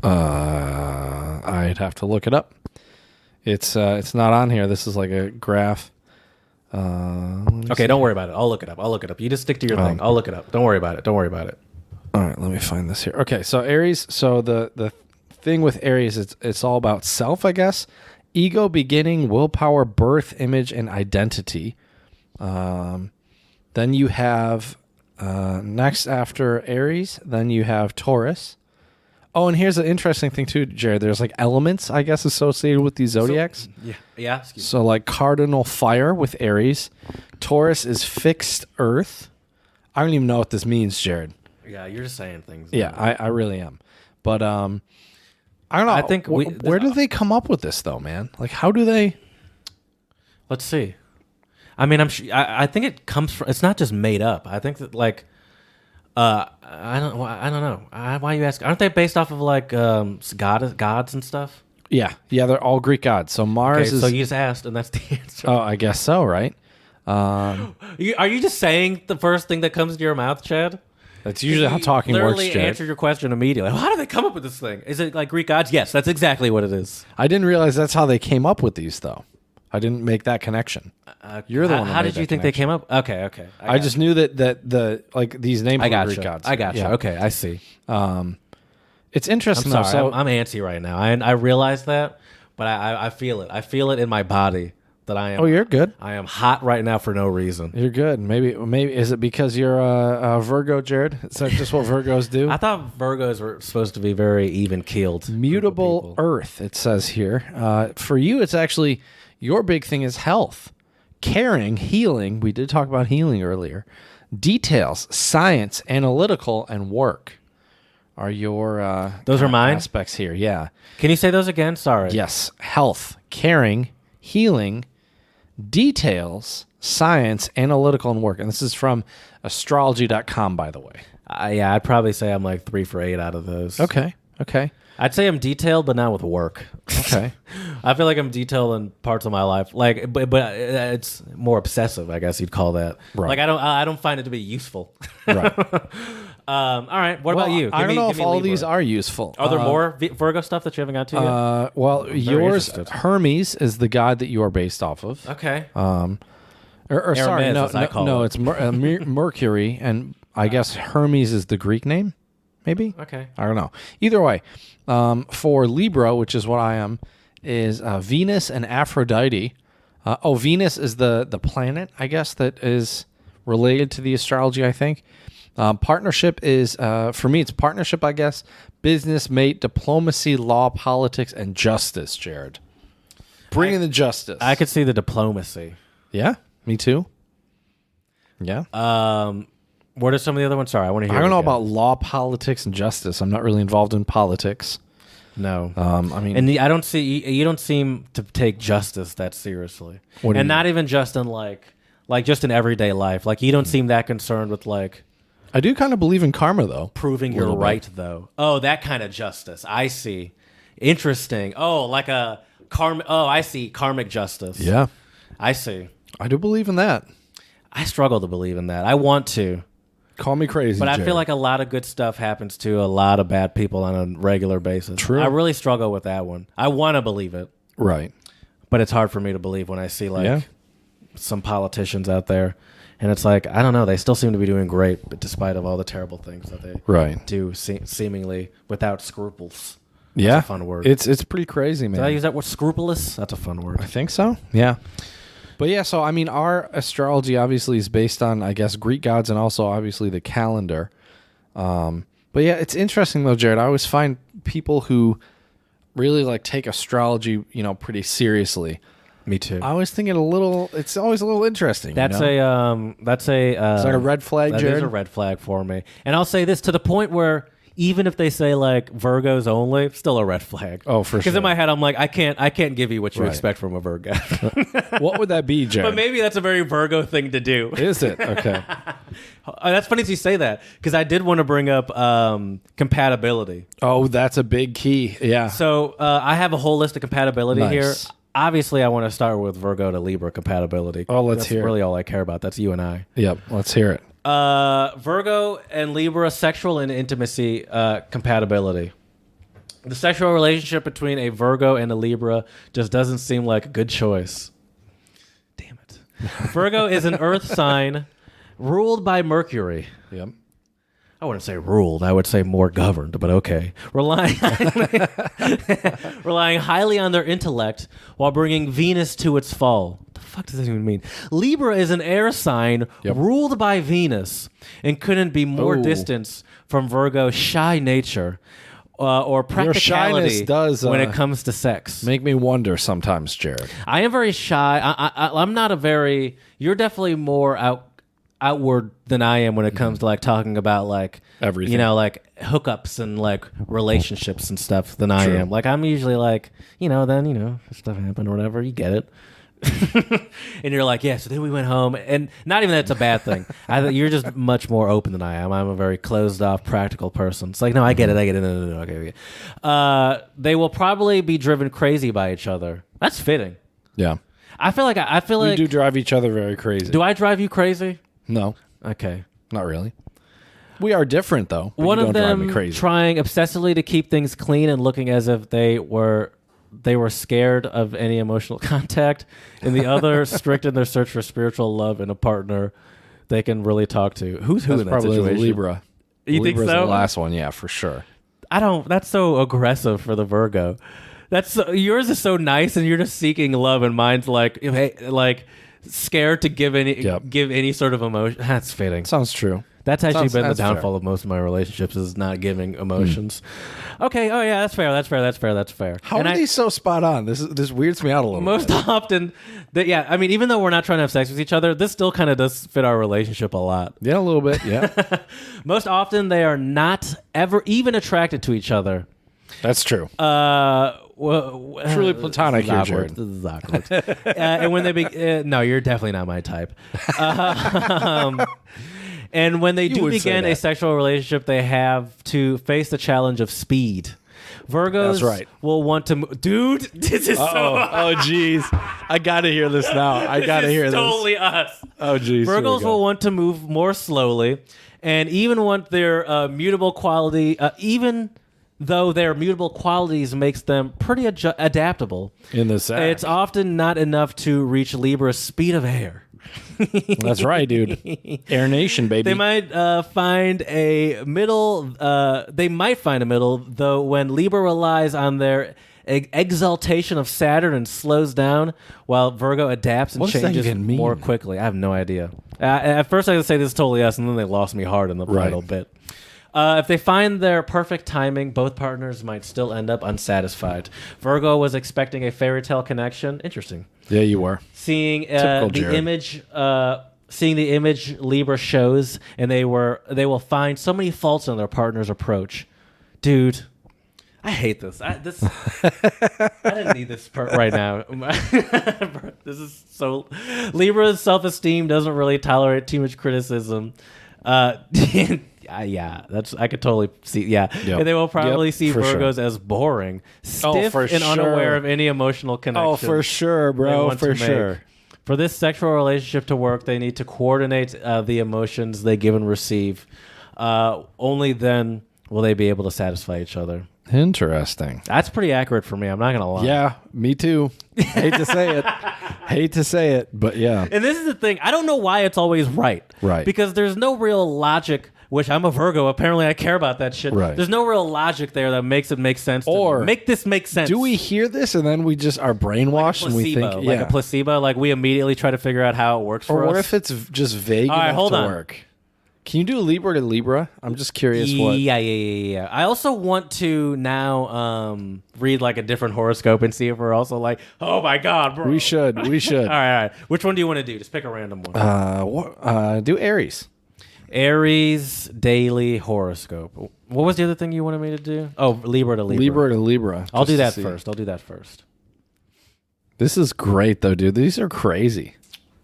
I'd have to look it up. It's not on here. This is like a graph. Okay, don't worry about it. I'll look it up. You just stick to your thing. I'll look it up. Don't worry about it. All right, let me find this here. Okay, so Aries. So the thing with Aries, it's all about self, I guess. Ego, beginning, willpower, birth, image, and identity. Then you have next after Aries. Then you have Taurus. Oh, and here's an interesting thing too, Jared. There's like elements, I guess, associated with these zodiacs. Yeah. So like cardinal fire with Aries. Taurus is fixed earth. I don't even know what this means, Jared. Yeah, you're just saying things. Yeah, I really am. But I don't know. I think where do they come up with this though, man? Like, how do they? Let's see. I mean, I think it comes from. It's not just made up. I think that like. I don't know. Why you ask? Aren't they based off of like gods and stuff? Yeah, they're all Greek gods. So Mars is. So you just asked, and that's the answer. Oh, I guess so, right? Are you just saying the first thing that comes to your mouth, Chad? That's usually how talking works, literally Jared. answered your question immediately. How do they come up with this thing? Is it like Greek gods? Yes, that's exactly what it is. I didn't realize that's how they came up with these, though. I didn't make that connection. You're the one. How did you think they came up? Okay. I just knew that the like these names were Greek gods. I got you. Okay, I see. It's interesting. I'm sorry. I'm antsy right now. I realize that, but I feel it. I feel it in my body that I am. Oh, you're good. I am hot right now for no reason. You're good. Maybe is it because you're a Virgo, Jared? Is that just what Virgos do? I thought Virgos were supposed to be very even keeled. Mutable Earth. It says here. For you, it's actually your big thing is health, caring, healing. We did talk about healing earlier. Details, science, analytical, and work are your those are mine aspects here. Yeah. Can you say those again? Sorry. Yes. Health, caring, healing, details, science, analytical, and work. And this is from astrology.com, by the way. Yeah, I'd probably say I'm like 3 for 8 out of those. Okay. I'd say I'm detailed, but not with work. Okay. I feel like I'm detailed in parts of my life, like, but it's more obsessive, I guess you'd call that. Right. Like I don't find it to be useful. Right. All right. What about you? I don't know if all of these are useful. Are there more Virgo stuff that you haven't got to yet? Well, yours, interested. Hermes, is the god that you are based off of. Okay. Or sorry, Hermes, as I call no, it. it's Mercury, and I guess Hermes is the Greek name. Maybe. Okay. I don't know. Either way, for Libra, which is what I am, is Venus and Aphrodite. Venus is the planet, I guess, that is related to the astrology, I think. Partnership is, for me, it's partnership, I guess. Business, mate, diplomacy, law, politics, and justice, Jared. bringing the justice. I could see the diplomacy. Yeah, me too. Yeah. What are some of the other ones? Sorry, I want to hear. I don't know again. about law, politics, and justice. I'm not really involved in politics. No. I mean, And I don't see you don't seem to take justice that seriously. What do you and not mean? even just in like just in everyday life. Like you don't seem that concerned with like I do kind of believe in karma, though. proving you're Little bit. right though. Oh, that kind of justice. I see. Interesting. Oh, like a I see karmic justice. Yeah, I see. I do believe in that. I struggle to believe in that. I want to. Call me crazy, But I Jared. feel like a lot of good stuff happens to a lot of bad people on a regular basis. True. I really struggle with that one. I want to believe it, Right. but it's hard for me to believe when I see like Yeah. some politicians out there, and it's like I don't know. They still seem to be doing great, but despite of all the terrible things that they Right. do, seemingly without scruples. Yeah. a fun word. It's pretty crazy, man. Did I use that word? Scrupulous? That's a fun word. I think so. Yeah. But yeah, so I mean, our astrology obviously is based on, I guess, Greek gods and also obviously the calendar. But yeah, it's interesting though, Jared. I always find people who really like take astrology, pretty seriously. Me too. I always think it's always a little interesting. That's you know? It's like a red flag, That Jared? is a red flag for me. And I'll say this to the point where even if they say like Virgos only, still a red flag. Oh, for Because sure. in my head, I'm like, I can't give you what you Right. expect from a Virgo. What would that be, Jared? But maybe that's a very Virgo thing to do. Is it? Okay. That's funny you say that because I did want to bring up compatibility. Oh, that's a big key. Yeah. So I have a whole list of compatibility Nice. here. Obviously, I want to start with Virgo to Libra compatibility. Oh, let's That's hear it. really all I care about. That's you and I. Yep. Let's hear it. Virgo and Libra sexual and intimacy compatibility. The sexual relationship between a Virgo and a Libra just doesn't seem like a good choice. Damn it. Virgo is an earth sign ruled by Mercury. Yep. I wouldn't say ruled. I would say more governed, but okay. Relying highly on their intellect while bringing Venus to its fall. What the fuck does that even mean? Libra is an air sign Yep. ruled by Venus and couldn't be more Oh. distance from Virgo's shy nature or shyness practicality does, when it comes to sex. Make me wonder sometimes, Jared. I am very shy. I'm not a very... You're definitely more outward than I am when it comes to like talking about like Everything. like hookups and like relationships and stuff than I True. am. Like I'm usually like, then stuff happened or whatever, you get it. And you're like, yeah, so then we went home, and not even that it's a bad thing. You're just much more open than I am. I'm a very closed off, practical person. It's like, no, I get it. No, okay. They will probably be driven crazy by each other. That's fitting. Yeah. I feel We like do drive each other very crazy. do I drive you crazy? No, Okay. not really. We are different, though. But One you of don't drive me them crazy. trying obsessively to keep things clean and looking as if they were scared of any emotional contact, and the other strict in their search for spiritual love in a partner they can really talk to. Who's who That's in that probably situation? the Libra. You think Libra's so? the last one, yeah, for sure. That's so aggressive for the Virgo. Yours is so nice, and you're just seeking love, and mine's like, hey, like scared to give any sort of emotion. That's fitting. Sounds true. That's actually been the that's downfall fair. of most of my relationships is not giving emotions. Okay. Oh yeah, that's fair. How And are these so spot on? This weirds me out a little most bit. often, I mean, even though we're not trying to have sex with each other, this still kind of does fit our relationship a lot. Yeah, a little bit, yeah. Most often, they are not ever even attracted to each other. That's true. Truly platonic here, Jared. This is awkward. And when they no, you're definitely not my type. And when they do would say begin a that. sexual relationship, they have to face the challenge of speed. Virgos That's right. will want to... Dude, this is so... Oh, jeez. I got to hear this now. I got to hear this. totally us. Oh, jeez. Virgos will want to move more slowly and even want their mutable quality... even though their mutable qualities makes them pretty adaptable. In the sack. It's often not enough to reach Libra's speed of air. That's right, dude. Air Nation, baby. They might find a middle. They might find a middle, though, when Libra relies on their exaltation of Saturn and slows down, while Virgo adapts and What does that changes even mean? more quickly. I have no idea. At first, I would say this is totally us, and then they lost me hard in the Right. final bit. If they find their perfect timing, both partners might still end up unsatisfied. Virgo was expecting a fairy tale connection. Interesting. Yeah, you were. Seeing Typical the Jared. image, seeing the image Libra shows, and they will find so many faults in their partner's approach. Dude, I hate this. I didn't need this part right now. This is so. Libra's self-esteem doesn't really tolerate too much criticism. Yeah, I could totally see. Yeah, Yep. and they will probably Yep, see for Virgos sure. as boring, stiff, for and unaware sure. of any emotional connection. Oh, for sure, they bro. want For to make. sure. For this sexual relationship to work, they need to coordinate the emotions they give and receive. Only then will they be able to satisfy each other. Interesting. That's pretty accurate for me. I'm not gonna lie. Yeah, me too. Hate to say it. Hate to say it, but yeah. And this is the thing. I don't know why it's always right. Right. Because there's no real logic. Which I'm a Virgo. Apparently, I care about that shit. Right. There's no real logic there that makes it make sense. Or make this make sense. Do we hear this and then we just are brainwashed and we think, like a placebo? Like we immediately try to figure out how it works for or us. what if it's just vague All right, enough hold to on. work? Can you do Libra to Libra? I'm just curious what. Yeah. I also want to now read like a different horoscope and see if we're also like, oh my god, bro. We should. All right. Which one do you want to do? Just pick a random one. Do Aries. Aries daily horoscope. What was the other thing you wanted me to do? Oh, Libra to Libra. Libra to Libra. I'll do just that to see. first. This is great though, dude. These are crazy.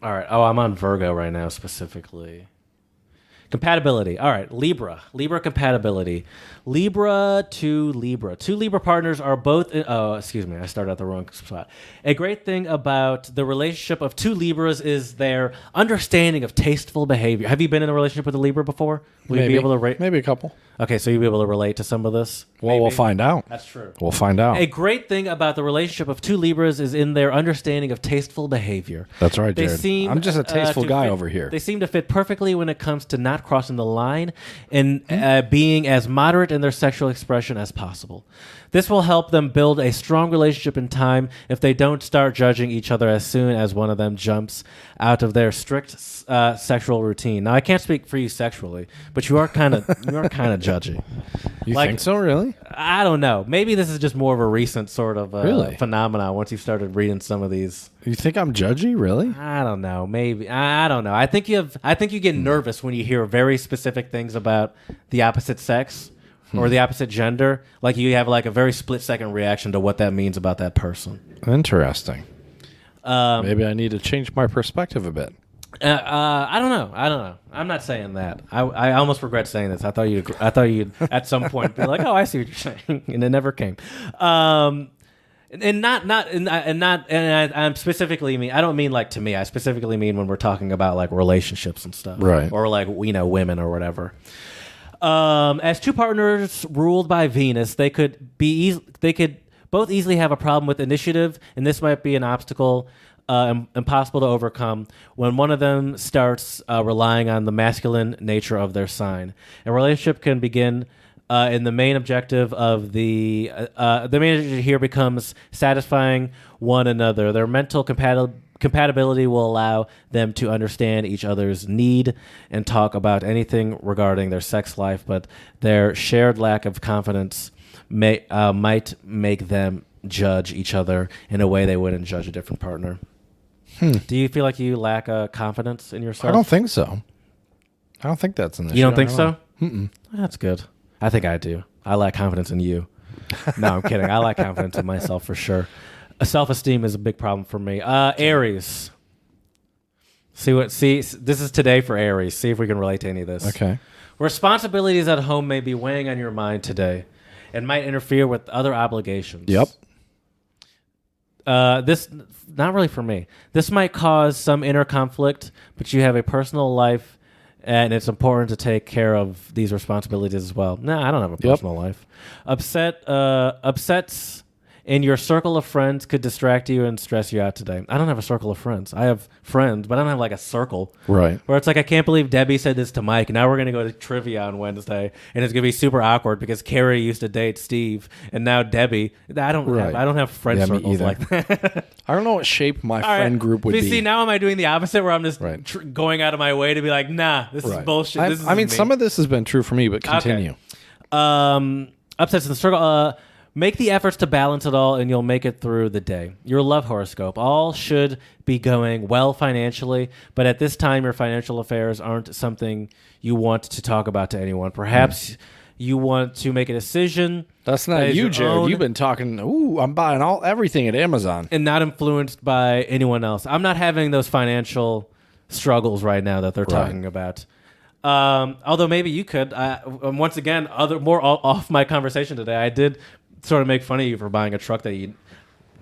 All right. Oh, I'm on Virgo right now specifically. Compatibility. All right. Libra compatibility. Libra to Libra. Two Libra partners are both. Excuse me. I started at the wrong spot. A great thing about the relationship of two Libras is their understanding of tasteful behavior. Have you been in a relationship with a Libra before? Will you be able to rate? Maybe a couple. Okay, so you'll be able to relate to some of this? Well, Maybe? we'll find out. That's true. We'll find out. A great thing about the relationship of two Libras is in their understanding of tasteful behavior. That's right, They Jared. seem, I'm just a tasteful to guy fit- over here. They seem to fit perfectly when it comes to not crossing the line and being as moderate in their sexual expression as possible. This will help them build a strong relationship in time if they don't start judging each other as soon as one of them jumps out of their strict sexual routine. Now, I can't speak for you sexually, but you are kind of judgy. You like- think so, really? I don't know. Maybe this is just more of a recent sort of Really? phenomenon once you've started reading some of these. You think I'm judgy, really? I don't know. Maybe. I don't know. I think you get nervous when you hear very specific things about the opposite sex or the opposite gender. Like you have like a very split-second reaction to what that means about that person. Interesting. Maybe I need to change my perspective a bit. I don't know. I'm not saying that. I almost regret saying this. I thought you'd at some point be like, "Oh, I see what you're saying," and it never came. And I'm specifically mean. I don't mean like to me. I specifically mean when we're talking about like relationships and stuff, Right? Or like women or whatever. As two partners ruled by Venus, they could both easily have a problem with initiative, and this might be an obstacle impossible to overcome when one of them starts relying on the masculine nature of their sign. A relationship can begin and the main objective of the main objective here becomes satisfying one another. Their mental compatibility will allow them to understand each other's need and talk about anything regarding their sex life, but their shared lack of confidence might make them judge each other in a way they wouldn't judge a different partner. Do you feel like you lack confidence in yourself? I don't think so. I don't think that's an issue. You don't think I so? Mm-mm. That's good. I think I do. I lack confidence in you. No, I'm kidding. I lack confidence in myself for sure. Self-esteem is a big problem for me. Aries. This is today for Aries. See if we can relate to any of this. Okay. Responsibilities at home may be weighing on your mind today and might interfere with other obligations. Yep. This, not really for me. This might cause some inner conflict, but you have a personal life and it's important to take care of these responsibilities as well. No, I don't have a personal life. Upsets in your circle of friends could distract you and stress you out today. I don't have a circle of friends. I have friends, but I don't have like a circle. Right. Where it's like, I can't believe Debbie said this to Mike. Now we're going to go to trivia on Wednesday, and it's going to be super awkward because Carrie used to date Steve, and now Debbie. I don't have friend circles like that. I don't know what shape my friend group would be. See, now am I doing the opposite where I'm just going out of my way to be like, nah, this is bullshit. I mean, some of this has been true for me, but continue. Okay. Upsets in the circle. Make the efforts to balance it all, and you'll make it through the day. Your love horoscope. All should be going well financially, but at this time, your financial affairs aren't something you want to talk about to anyone. Perhaps you want to make a decision. That's not you, Jared. You've been talking, I'm buying everything at Amazon. And not influenced by anyone else. I'm not having those financial struggles right now that they're talking about. Although maybe you could. Once again, more off my conversation today, I did sort of make fun of you for buying a truck that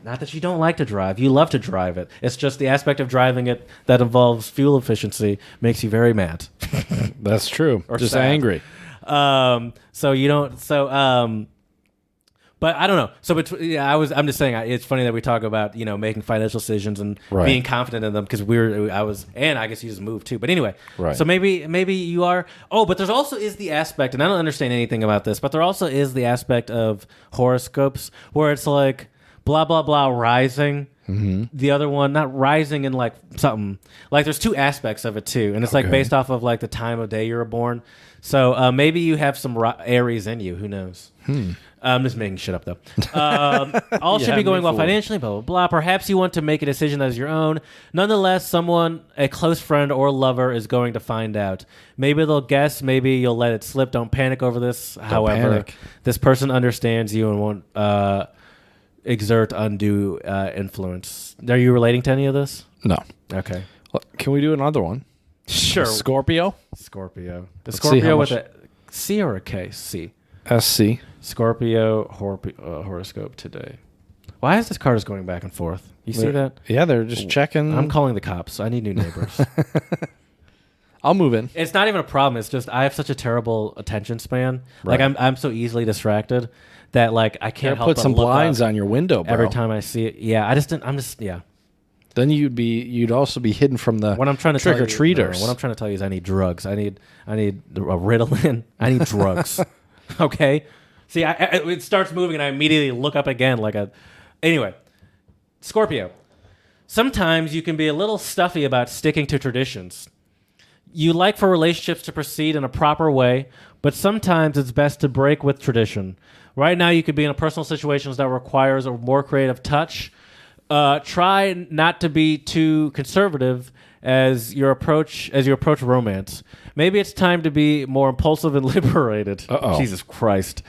not that you don't like to drive, you love to drive it. It's just the aspect of driving it that involves fuel efficiency makes you very mad. That's true. Or just sad. Angry. So you don't. So but I don't know. So I'm just saying it's funny that we talk about making financial decisions and being confident in them because and I guess you just moved too. But anyway, so maybe you are. Oh, but there's also is the aspect, and I don't understand anything about this, but there also is the aspect of horoscopes where it's like blah blah blah rising. Mm-hmm. The other one not rising in like something like there's two aspects of it too, and it's like based off of like the time of day you were born. So maybe you have some Aries in you. Who knows? I'm just making shit up, though. All should be going well financially, blah, blah, blah. Perhaps you want to make a decision that is your own. Nonetheless, a close friend or lover is going to find out. Maybe they'll guess. Maybe you'll let it slip. Don't panic over this. However, this person understands you and won't exert undue influence. Are you relating to any of this? No. Okay. Well, can we do another one? Sure. Scorpio? Scorpio. The Scorpio with a C or a K? C. SC. Scorpio horoscope today. Why is this card just going back and forth? You see that? Yeah, they're just checking. I'm calling the cops. I need new neighbors. I'll move in. It's not even a problem. It's just I have such a terrible attention span. Right. Like I'm so easily distracted that like I can't help put some blinds on your window, bro. Every time I see it. Yeah, I'm just Then you'd also be hidden from the trick or treaters. What I'm trying to tell you is I need drugs. I need a Ritalin. I need drugs. Okay. See, it starts moving and I immediately look up again Anyway, Scorpio. Sometimes you can be a little stuffy about sticking to traditions. You like for relationships to proceed in a proper way, but sometimes it's best to break with tradition. Right now you could be in a personal situation that requires a more creative touch. Try not to be too conservative as you approach romance. Maybe it's time to be more impulsive and liberated. Uh-oh. Jesus Christ.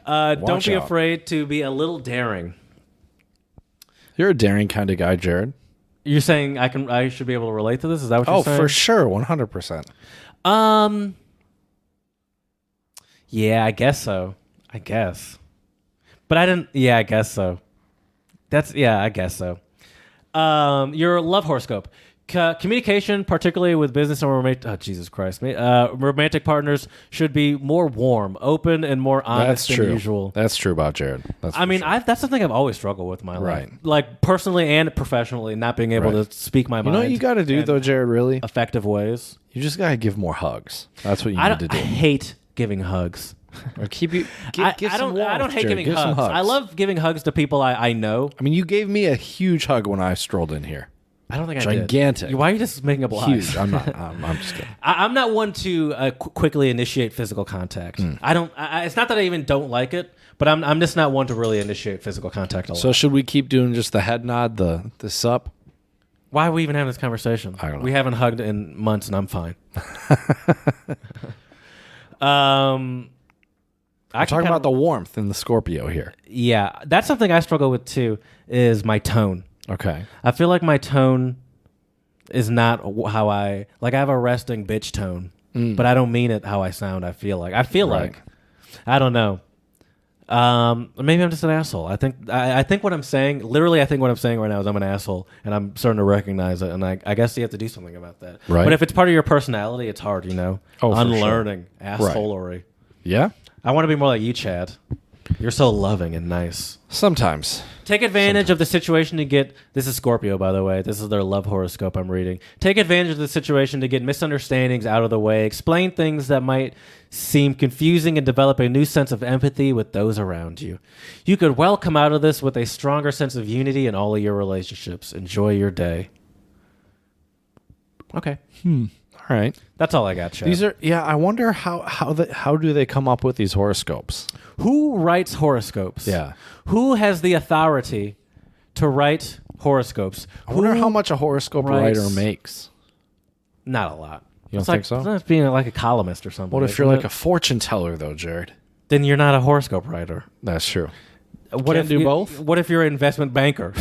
Don't be afraid to be a little daring. You're a daring kind of guy, Jared. You're saying I should be able to relate to this? Is that what you're saying? Oh, for sure. 100%. Yeah, I guess so. But I didn't... Yeah, I guess so. I guess so. Your love horoscope. Communication, particularly with business and romantic partners, should be more warm, open, and more honest than usual. That's true about Jared. That's something I've always struggled with in my life. Like personally and professionally, not being able to speak my mind. You know what you got to do though, Jared? Really effective ways. You just got to give more hugs. That's what you need to do. I hate giving hugs. Or I don't hate giving hugs. I love giving hugs to people I know. I mean, you gave me a huge hug when I strolled in here. I don't think I did. Gigantic. Why are you just making up lies? Huge. I'm not. I'm just kidding. I'm not one to quickly initiate physical contact. I don't. It's not that I even don't like it, but I'm just not one to really initiate physical contact a lot. So should we keep doing just the head nod, the sup? Why are we even having this conversation? I don't know. We haven't hugged in months, and I'm fine. I'm talking about the warmth in the Scorpio here. Yeah, that's something I struggle with too. Is my tone. Okay. I feel like my tone is not how I have a resting bitch tone, but I don't mean it how I sound. I feel like I don't know. Maybe I'm just an asshole. I think what I'm saying, literally, I think what I'm saying right now is I'm an asshole, and I'm starting to recognize it. And I guess you have to do something about that. Right. But if it's part of your personality, it's hard, Oh, unlearning assholery. Right. Yeah. I want to be more like you, Chad. You're so loving and nice. Sometimes. Take advantage of the situation to get... This is Scorpio, by the way. This is their love horoscope I'm reading. Take advantage of the situation to get misunderstandings out of the way. Explain things that might seem confusing and develop a new sense of empathy with those around you. You could well come out of this with a stronger sense of unity in all of your relationships. Enjoy your day. Okay. All right. That's all I got, Chad. These are I wonder how do they come up with these horoscopes? Who writes horoscopes? Yeah. Who has the authority to write horoscopes? I wonder how much a horoscope writes- writer makes. Not a lot. You don't It's think like, so? It's like being like a columnist or something. What if you're isn't like it? a fortune teller though, Jared? Then you're not a horoscope writer. That's true. What Can't if do you- both? What if you're an investment banker?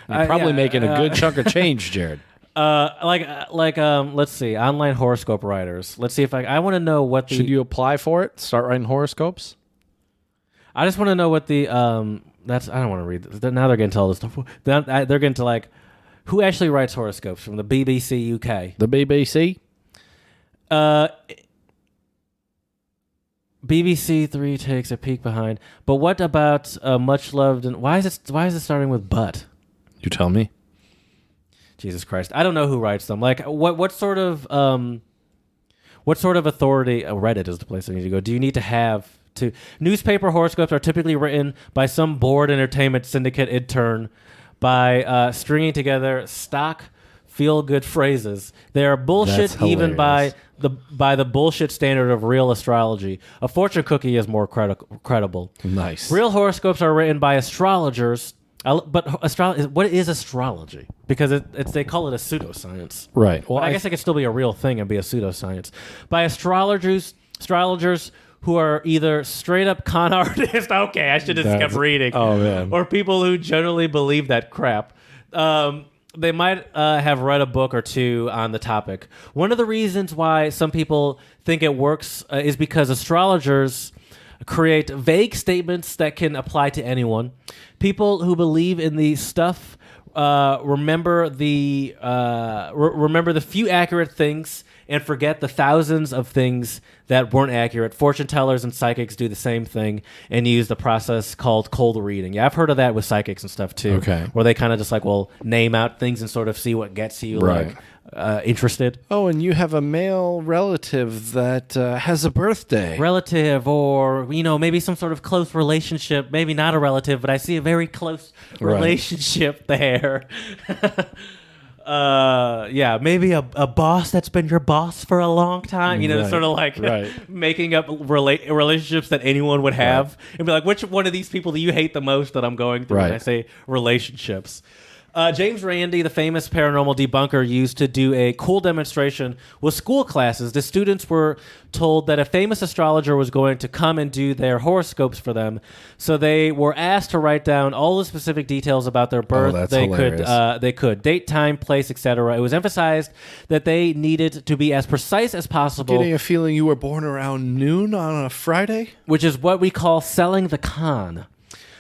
You're probably yeah, making a good chunk of change, Jared. Let's see, online horoscope writers. Let's see if I want to know what the. Should you apply for it? Start writing horoscopes? I just want to know what the That's I don't want to read this. Now they're getting to all this stuff. They're getting to like who actually writes horoscopes from the BBC UK. The BBC? BBC Three takes a peek behind. But what about much loved and why is it starting with but? You tell me. Jesus Christ. I don't know who writes them. Like what sort of authority Reddit is the place I need to go. Do you need to have to newspaper horoscopes are typically written by some bored entertainment syndicate intern by stringing together stock feel-good phrases. They are bullshit That's even by hilarious. the bullshit standard of real astrology. A fortune cookie is more credible. Nice. Real horoscopes are written by astrologers, but what is astrology? Because they call it a pseudoscience. Right. Well, But I guess it could still be a real thing and be a pseudoscience. By astrologers who are either straight up con artists. Okay, I should have just kept reading. Oh, man. Or people who generally believe that crap. They might have read a book or two on the topic. One of the reasons why some people think it works is because astrologers create vague statements that can apply to anyone. People who believe in the stuff remember the few accurate things and forget the thousands of things that weren't accurate. Fortune tellers and psychics do the same thing and use the process called cold reading. Yeah, I've heard of that with psychics and stuff too. Okay. Where they kind of just name out things and sort of see what gets you Right. interested. Oh, and you have a male relative that has a birthday. Relative or, maybe some sort of close relationship. Maybe not a relative, but I see a very close relationship there. Maybe a boss that's been your boss for a long time. Right, sort of like making up relationships that anyone would have, and be like, which one of these people do you hate the most that I'm going through? Right. When I say relationships. James Randi, the famous paranormal debunker, used to do a cool demonstration with school classes. The students were told that a famous astrologer was going to come and do their horoscopes for them. So they were asked to write down all the specific details about their birth. that's they hilarious. could date, time, place, etc. It was emphasized that they needed to be as precise as possible, Getting a feeling you were born around noon on a Friday? which is what we call selling the con.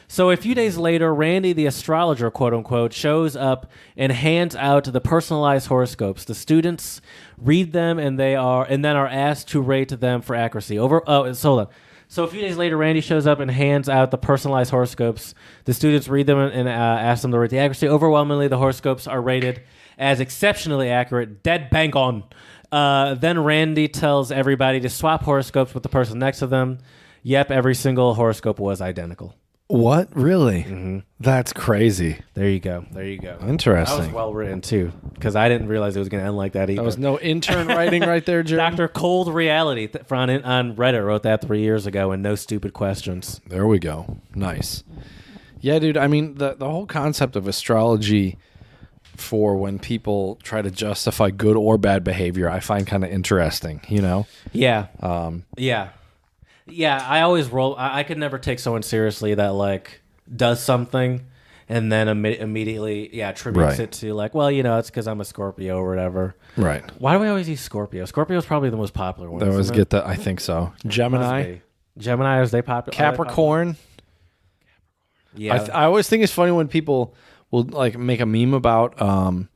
So a few days later, Randy, the astrologer, quote unquote, shows up and hands out the personalized horoscopes. The students read them and then are asked to rate them for accuracy. Hold on. So a few days later, Randy shows up and hands out the personalized horoscopes. The students read them and ask them to rate the accuracy. Overwhelmingly, the horoscopes are rated as exceptionally accurate, dead bang on. Then Randy tells everybody to swap horoscopes with the person next to them. Yep, every single horoscope was identical. What? Really? Mm-hmm. That's crazy. There you go. Interesting. That was well written too, because I didn't realize it was going to end like that either. That was no intern writing right there, Jerry. Dr. Cold Reality on Reddit wrote that 3 years ago, and no stupid questions. There we go. Nice. Yeah, dude. I mean, the whole concept of astrology for when people try to justify good or bad behavior, I find kind of interesting. Yeah. Yeah, I always roll. I could never take someone seriously that does something and then immediately attributes it to it's because I'm a Scorpio or whatever. Right. Why do we always use Scorpio? Scorpio is probably the most popular one. They always isn't get that. I think so. Gemini, are they popular? Capricorn. Yeah. I always think it's funny when people will make a meme about a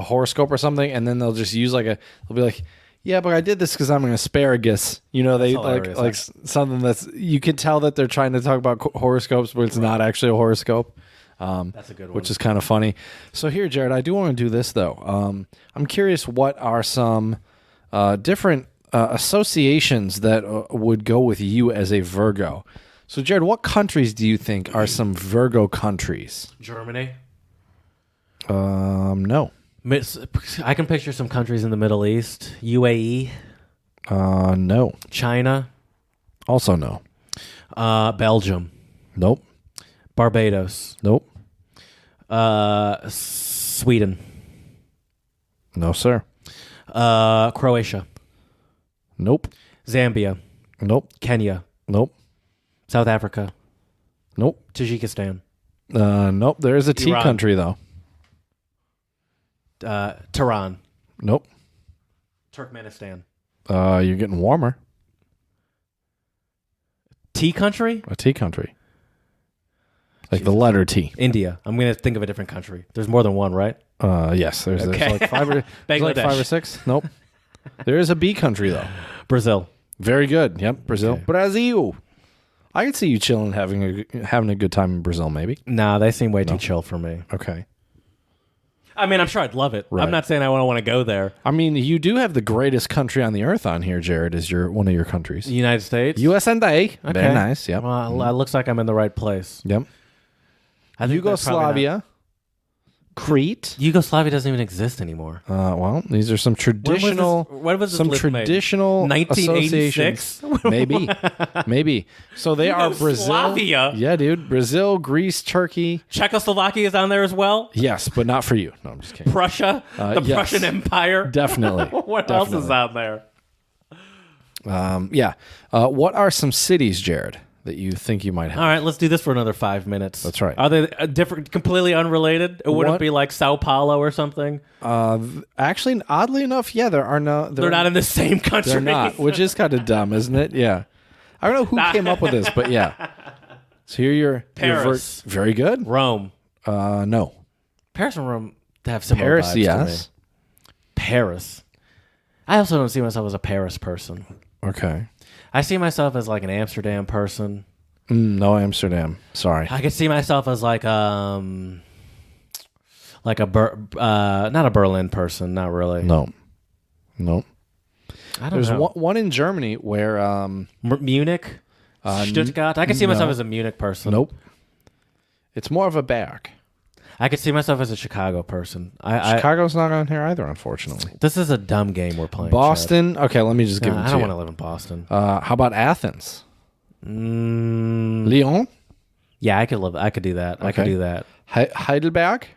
horoscope or something, and then they'll just use they'll be like, Yeah, but I did this because I'm an asparagus. You know, they hilarious. like something that's you can tell that they're trying to talk about horoscopes, but it's not actually a horoscope. That's a good one. Which is kind of funny. So here, Jared, I do want to do this though. I'm curious, what are some different associations that would go with you as a Virgo? So, Jared, what countries do you think are some Virgo countries? Germany. No. I can picture some countries in the Middle East. UAE. No. China. Also no. Belgium. Nope. Barbados. Nope. Sweden. No, sir. Croatia. Nope. Zambia. Nope. Kenya. Nope. South Africa. Nope. Tajikistan. Nope. There is a tea Iran. country though. Tehran. Nope. Turkmenistan. You're getting warmer. Tea country? A tea country. Like the letter T. India. I'm going to think of a different country. There's more than one, right? Yes. There's like five or Bangladesh. six. Nope. There is a B country though. Brazil. Very good. Yep. Brazil. Okay. Brazil. I could see you chilling, having a good time in Brazil, maybe. Nah, they seem way too chill for me. Okay. I mean, I'm sure I'd love it. Right. I'm not saying I don't want to go there. I mean, you do have the greatest country on the earth on here, Jared, as one of your countries. The United States? USA. Okay. Very nice. Yep. Well, it looks like I'm in the right place. Yep. I think that's probably Yugoslavia. Crete. Yugoslavia doesn't even exist anymore. Well, these are some traditional, When was this some list made? traditional 1986? associations. Maybe. So they are Brazil. Yugoslavia? Yeah, dude. Brazil, Greece, Turkey. Czechoslovakia is on there as well? Yes, but not for you. No, I'm just kidding. Prussia? The yes. Prussian Empire? Definitely. What else is on there? Yeah. What are some cities, Jared, that you think you might have? All right, let's do this for another 5 minutes. That's right. Are they different, completely unrelated? It wouldn't What? be like Sao Paulo or something? Actually, oddly enough, yeah, there are no. They're not in the same country. They're not, which is kind of dumb, isn't it? Yeah. I don't know who came up with this, but yeah. So here you're Paris. very good. Rome. No. Paris and Rome have similar Paris, vibes to yes. me. Paris. I also don't see myself as a Paris person. Okay. I see myself as like an Amsterdam person. No, Amsterdam. Sorry. I could see myself as like a not a Berlin person, not really. No. I don't There's know. one in Germany where. Munich, Stuttgart. I could see myself as a Munich person. Nope. It's more of a Berg. I could see myself as a Chicago person. Chicago's not on here either, unfortunately. This is a dumb game we're playing. Boston. Okay, let me just give Chad. it I to don't you. want to live in Boston. How about Athens? Lyon? Yeah, I could do that. I could Okay. do that. Heidelberg?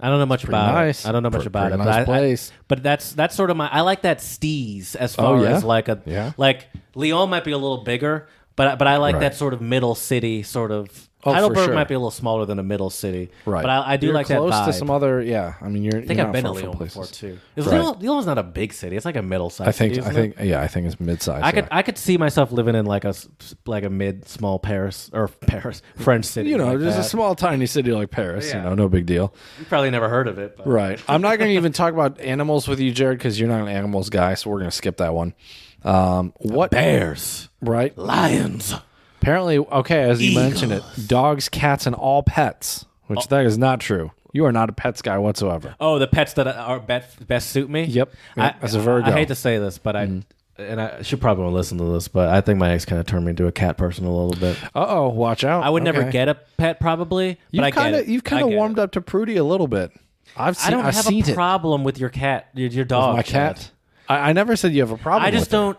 I don't know much about nice. it. I don't know much about it. Pretty nice place. But that's sort of my. I like that steez as Oh, far yeah? as like a Yeah. like Lyon might be a little bigger, but I like Right. that sort of middle city sort of. Oh, for Heidelberg sure. might be a little smaller than a middle city, Right. But I do You're like that close vibe. to some other, yeah. I mean, I think I've been to Lyon before too. Lyon's not a big city. It's like a middle sized. I think it's mid-sized. I could see myself living in like a mid small Paris French city. You know, like just a that. small, tiny city like Paris. Yeah. You know, no big deal. You probably never heard of it. But. Right. I'm not going to even talk about animals with you, Jared, because you're not an animals guy, so we're going to skip that one. What Bears, Right. lions. Apparently, okay, as you mentioned it, dogs, cats, and all pets, which that is not true. You are not a pets guy whatsoever. Oh, the pets that are best suit me. Yep. As a Virgo. I hate to say this, but and I should probably want to listen to this, but I think my ex kind of turned me into a cat person a little bit. Uh-oh, watch out. I would never Okay. get a pet probably, but I get it. You've kind of warmed up to Prudy a little bit. I've I don't have seen a problem with your cat, your dog. My cat. I never said you have a problem. I just with don't.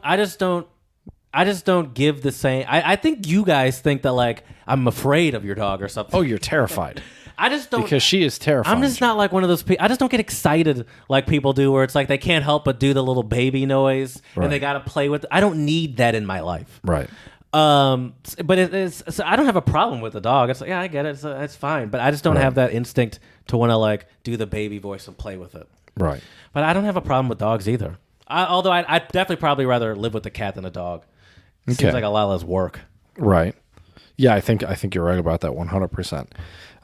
I just don't give the same. I think you guys think that like I'm afraid of your dog or something. Oh, you're terrified. I just don't. Because she is terrified. I'm just not like one of those people. I just don't get excited like people do, where it's like they can't help but do the little baby noise Right. and they got to play with it. I don't need that in my life. Right. But it's so I don't have a problem with the dog. It's like, yeah, I get it. It's fine. But I just don't have that instinct to want to like do the baby voice and play with it. Right. But I don't have a problem with dogs either. Although I'd definitely probably rather live with a cat than a dog. It Okay. seems like a lot less work. Right. Yeah, I think you're right about that 100%.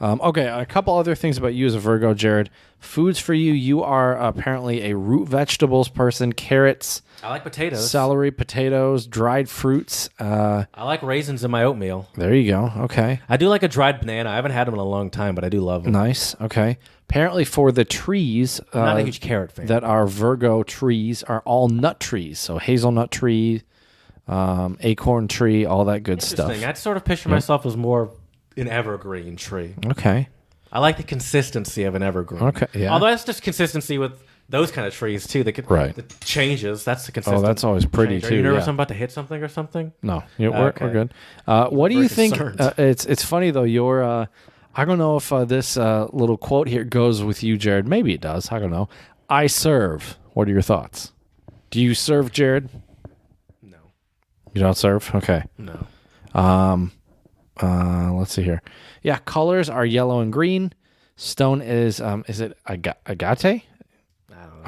Okay, a couple other things about you as a Virgo, Jared. Foods for you. You are apparently a root vegetables person. Carrots. I like potatoes. Celery, potatoes, dried fruits. I like raisins in my oatmeal. There you go. Okay. I do like a dried banana. I haven't had them in a long time, but I do love them. Nice. Okay. Apparently for the trees I'm not a huge carrot fan. that are Virgo trees are all nut trees. So hazelnut tree, acorn tree, all that good stuff. I'd sort of picture myself as more an evergreen tree. Okay. I like the consistency of an evergreen. Okay, yeah. Although that's just consistency with those kind of trees too. Right. The changes. That's the consistency. Oh, that's always pretty change. too. Are you nervous yeah. I'm about to hit something or something? No, we're good. What do you think? It's funny though. You're. I don't know if this little quote here goes with you, Jared. Maybe it does. I don't know. I serve. What are your thoughts? Do you serve, Jared? No. You don't serve? Okay. No. Let's see here. Yeah, colors are yellow and green. Stone is it agate? I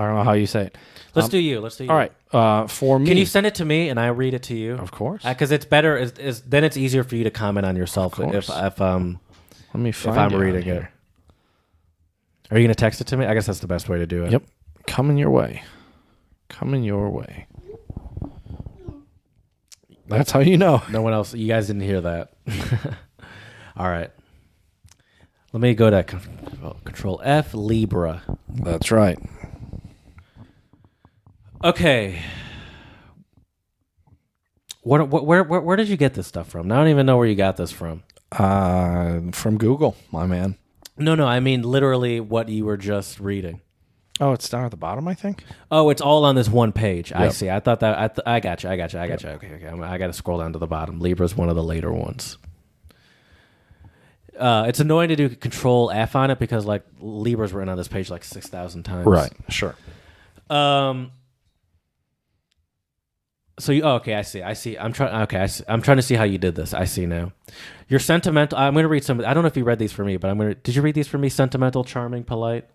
don't know how you say it. Let's do you. Let's do you. All right. For me, Can you send it to me and I read it to you? Of course. Because it's better. Then it's easier for you to comment on yourself if Let me find if I'm it reading here. it. Are you going to text it to me? I guess that's the best way to do it. Yep. Coming your way. Coming your way. That's how you know. No one else. You guys didn't hear that. All right. Let me go to Control F, Libra. That's right. Okay. Where did you get this stuff from? I don't even know where you got this from. From Google, my man. No. I mean literally what you were just reading. Oh, it's down at the bottom, I think. Oh, it's all on this one page. I Yep. see. I thought that. I got you. Okay. I got to scroll down to the bottom. Libra's one of the later ones. It's annoying to do Control F on it because like Libra's written on this page like 6,000 times. Right. Sure. So okay, I see. I'm trying. Okay, I'm trying to see how you did this. I see now. You're sentimental. I'm going to read some. I don't know if you read these for me, but Did you read these for me? Sentimental, charming, polite.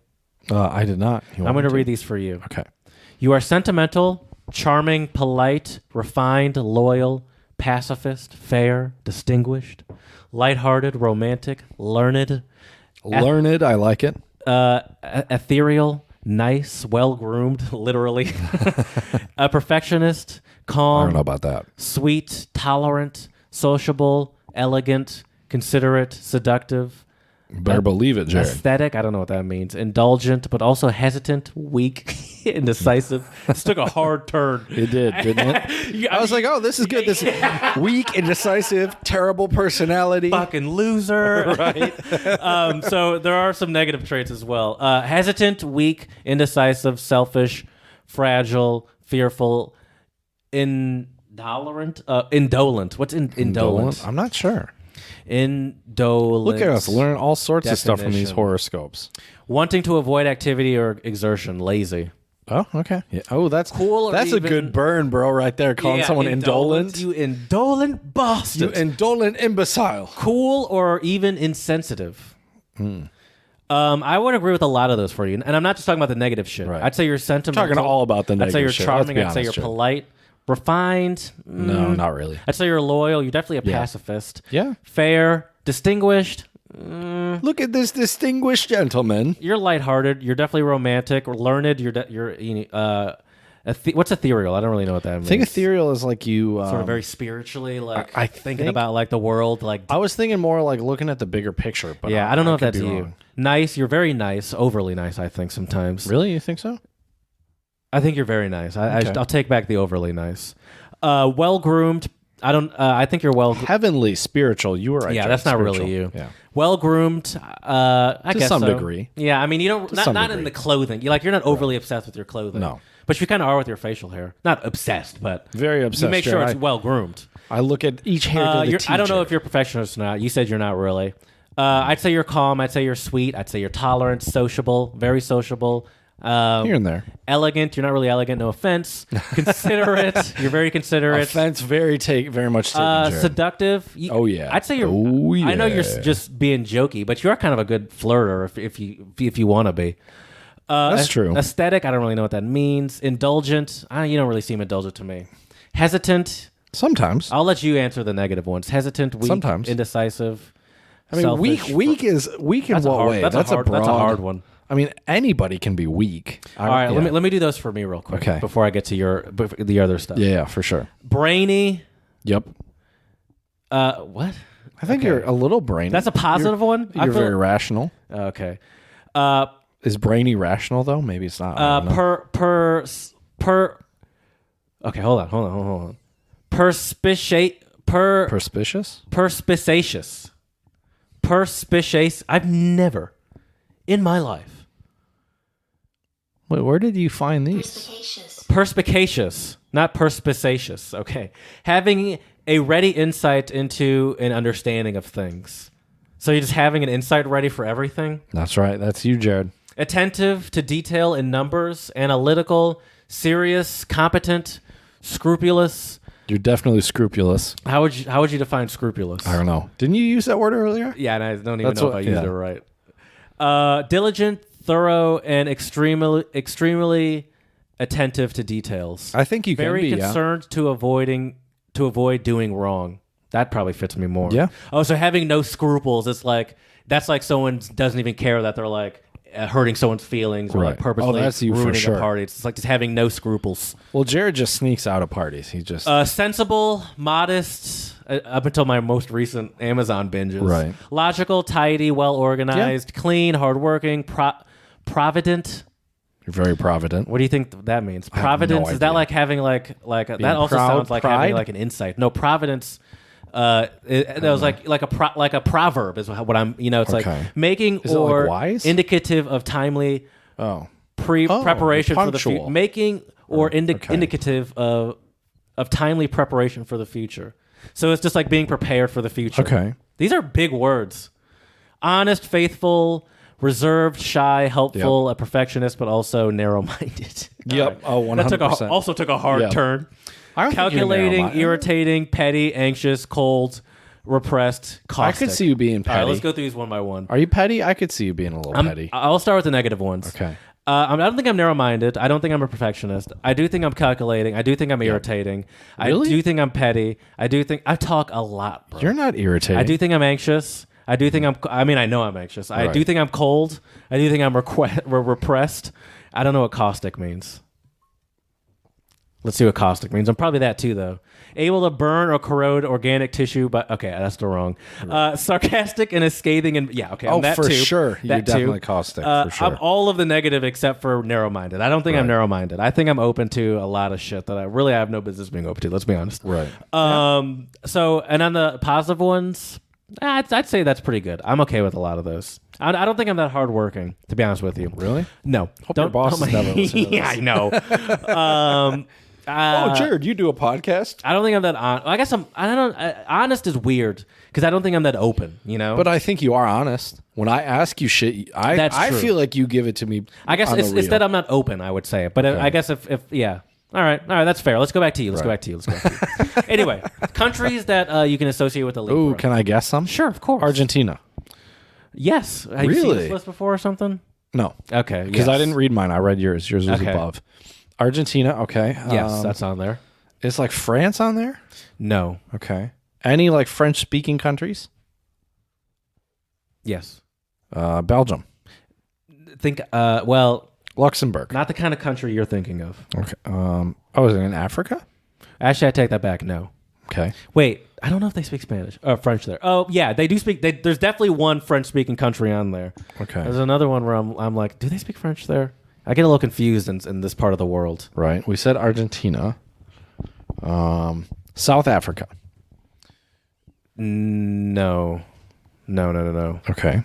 I did not. I'm going to read these for you. Okay. You are sentimental, charming, polite, refined, loyal, pacifist, fair, distinguished, lighthearted, romantic, learned. Learned. I like it. Ethereal, nice, well-groomed, literally. A perfectionist, calm. I don't know about that. Sweet, tolerant, sociable, elegant, considerate, seductive. Better believe it, Jared. Aesthetic, I don't know what that means. Indulgent, but also hesitant, weak, indecisive. This took a hard turn. It did, didn't it? I was like, oh, this is good. This weak, indecisive, terrible personality. Fucking loser. Right. So there are some negative traits as well. Hesitant, weak, indecisive, selfish, fragile, fearful, indolent. What's indolent? I'm not sure. Indolent. Look at us learn all sorts of stuff from these Definition. horoscopes. Wanting to avoid activity or exertion. Lazy. Oh, okay. Yeah. Oh, that's Cool or That's a even- good burn, bro. Right there, calling someone indolent. You indolent You bastard. indolent imbecile. Cool or even insensitive. I would agree with a lot of those for you, and I'm not just talking about the negative shit. Right. I'd say you're sentimental. Talking all about the I'd say negative you're shit. Let's charming. be I'd say you're honest, Jared. polite, refined. No, not really. I'd say you're loyal. You're definitely a Yeah. pacifist. Yeah. Fair, distinguished. Look at this distinguished gentleman. You're lighthearted. You're definitely romantic. Learned. What's ethereal? I don't really know what that means. I think ethereal is like you. Sort of very spiritually, like I thinking think- about like the world, like I was thinking more like looking at the bigger picture, but yeah. I don't know if could that's be you. wrong. Nice. You're very nice. Overly nice. I think sometimes. Really, you think so? I think you're very nice. Okay. I'll take back the overly nice. Well groomed. I don't. I think you're well. Heavenly, spiritual. You were right. Yeah, Jared, that's not spiritual. really you. Yeah. Well groomed. I To guess some so. degree. Yeah, I mean, you don't some not in degree. the clothing. You're not overly obsessed with your clothing. No. But you kind of are with your facial hair. Not obsessed, but Very obsessed. you make sure Jared. it's well groomed. I look at each hair to the T. I don't know Jared. if you're a perfectionist or not. You said you're not really. I'd say you're calm. I'd say you're sweet. I'd say you're tolerant, sociable, very sociable. Here and there. Elegant. You're not really elegant. No offense. Considerate. You're very considerate. Offense, very much taken, Jared. Seductive. Oh, yeah. I'd say you're. Oh, I know you're yeah. just being jokey, but you are kind of a good flirter if you want to be. That's true. Aesthetic. I don't really know what that means. Indulgent. You don't really seem indulgent to me. Hesitant. Sometimes. I'll let you answer the negative ones. Hesitant, weak, Sometimes. indecisive. I mean, selfish, weak is weak in that's a what hard, way? That's a hard one. I mean, anybody can be weak. All right, let me do those for me real quick. Okay. Before I get to the other stuff. Yeah, for sure. Brainy. Yep. What? I think you're a little brainy. That's a positive one. You're very rational. Okay. Is brainy rational though? Maybe it's not. I don't know. Okay, hold on. Perspicacious. I've never in my life. Wait, where did you find these? Perspicacious, not perspicacious. Okay. Having a ready insight into an understanding of things. So you're just having an insight ready for everything? That's right. That's you, Jared. Attentive to detail in numbers, analytical, serious, competent, scrupulous. You're definitely scrupulous. How would you define scrupulous? I don't know. Didn't you use that word earlier? Yeah, and I don't even know if I used it right. Diligent, thorough, and extremely attentive to details. I think you very can be concerned to avoid doing wrong. That probably fits me more. Yeah. Oh, so having no scruples, that's like someone doesn't even care that they're like hurting someone's feelings or like purposely that's you ruining for sure. a party. It's like just having no scruples. Well, Jared just sneaks out of parties. He just sensible, modest. Up until my most recent Amazon binges. Right. Logical, tidy, well organized, clean, hardworking, provident. You're very provident. What do you think that means? I have Providence no is that idea. like having like that also proud, sounds like pride? having like an insight. No, providence. That was like a proverb is what I'm. It's Okay. like making Is it or like wise? indicative of timely preparation for the future. punctual. Making or okay. indicative of timely preparation for the future. So it's just like being prepared for the future. Okay. These are big words. Honest, faithful, reserved, shy, helpful, a perfectionist, but also narrow-minded. Yep. Oh, 100%. That also took a hard turn. I don't think you're Calculating, narrow-minded. irritating, petty, anxious, cold, repressed, I caustic. could see you being All petty. right, let's go through these one by one. Are you petty? I could see you being a little petty. I'll start with the negative ones. Okay. I don't think I'm narrow-minded. I don't think I'm a perfectionist. I do think I'm calculating. I do think I'm irritating. Really? I do think I'm petty. I do think I talk a lot, bro. You're not irritating. I do think I'm anxious. I do think I know I'm anxious. I do Right. think I'm cold. I do think I'm repressed. I don't know what caustic means. Let's see what caustic means. I'm probably that too, though. Able to burn or corrode organic tissue, but okay, that's still wrong. Sarcastic and a scathing, and okay, I'm that for too. sure. You're That too. definitely caustic, for sure. I'm all of the negative except for narrow-minded. I don't think I'm narrow-minded. I think I'm open to a lot of shit that I really have no business being open to. Let's be honest. Right. So, and on the positive ones, I'd say that's pretty good. I'm okay with a lot of those. I don't think I'm that hardworking, to be honest with you. Really? No. Hope your boss is never listening to this. Yeah, I know. Jared, you do a podcast? I don't think I'm that honest. I guess I don't know. Honest is weird because I don't think I'm that open, But I think you are honest. When I ask you shit, That's I true. feel like you give it to me. I guess on the it's real. that I'm not open, I would say. But I guess if yeah. All right, that's fair. Let's go back to you. Let's go back to you. Anyway, countries that you can associate with the Libra. Ooh, can I guess some? Sure, of course. Argentina. Yes. Have you seen this list before or something? No. Okay. Because I didn't read mine. I read yours. Yours was Okay. above. Argentina. Okay. Yes, that's on there. Is like France on there? No. Okay. Any like French speaking countries? Yes. Belgium. Think. Well, Luxembourg. not the kind of country you're thinking of. Okay. Is it in Africa? Actually, I take that back. No. Okay. Wait, I don't know if they speak Spanish. French there. Oh, yeah, they do speak. There's definitely one French-speaking country on there. Okay. There's another one where I'm like, do they speak French there? I get a little confused in this part of the world. Right. We said Argentina. South Africa. No. Okay.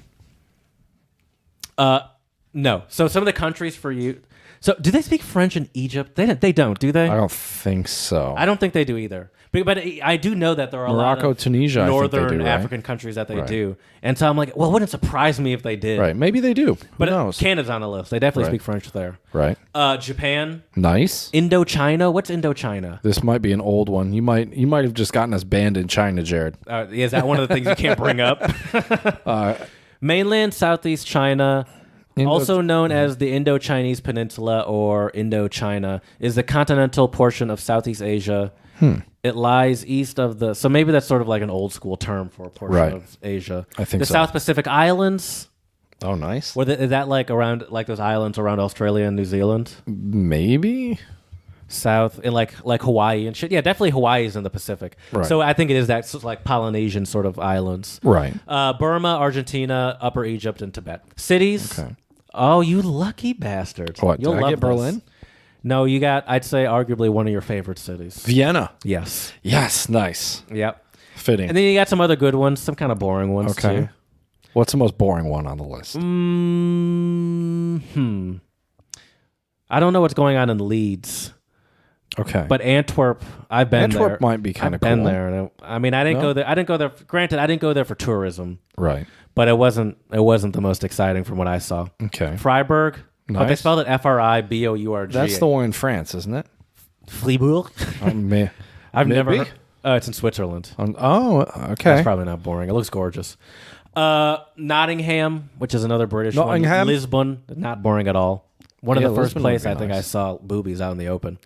No. So some of the countries for you. So do they speak French in Egypt? They don't, do they? I don't think so. I don't think they do either. But I do know that there are Morocco, a lot of Tunisia, I think they northern do, right? African countries that they Right. do. And so I'm like, well, it wouldn't surprise me if they did. Right. Maybe they do. But Who knows? Canada's on the list. They definitely Right. speak French there. Right. Japan, Nice. Indochina. What's Indochina? This might be an old one. You might have just gotten us banned in China, Jared. Is that one of the things you can't bring up? Mainland, Southeast China, also known as the Indo-Chinese Peninsula or Indochina, is the continental portion of Southeast Asia. It lies east of the. So maybe that's sort of like an old school term for a portion Right. of Asia. I think the so. South Pacific Islands. Oh, nice. Is that like around like those islands around Australia and New Zealand? Maybe. South and like Hawaii and shit. Yeah, definitely Hawaii's in the Pacific. Right. So I think it is that sort of like Polynesian sort of islands. Right. Burma, Argentina, Upper Egypt, and Tibet. Cities. Okay. Oh, you lucky bastard! What? You'll Did I love get this. Berlin? No, you got. I'd say arguably one of your favorite cities. Vienna. Yes. Yes. Nice. Yep. Fitting. And then you got some other good ones, some kind of boring ones Okay. too. What's the most boring one on the list? I don't know what's going on in Leeds, Okay. but Antwerp. I've been there. Antwerp might be kind of I've cool. been there. And I mean, I didn't No? go there. I didn't go there. Granted, I didn't go there for tourism, Right. but it wasn't the most exciting from what I saw. Okay. Freiburg. But they Nice. spelled it Fribourg. That's the one in France, isn't it? Freiburg. I've never. Maybe? It's in Switzerland. Oh, okay. That's probably not boring. It looks gorgeous. Nottingham, which is another British Nottingham? one. Lisbon, not boring at all. One of Yeah, the first Lisbon would place be I think nice. I saw boobies out in the open.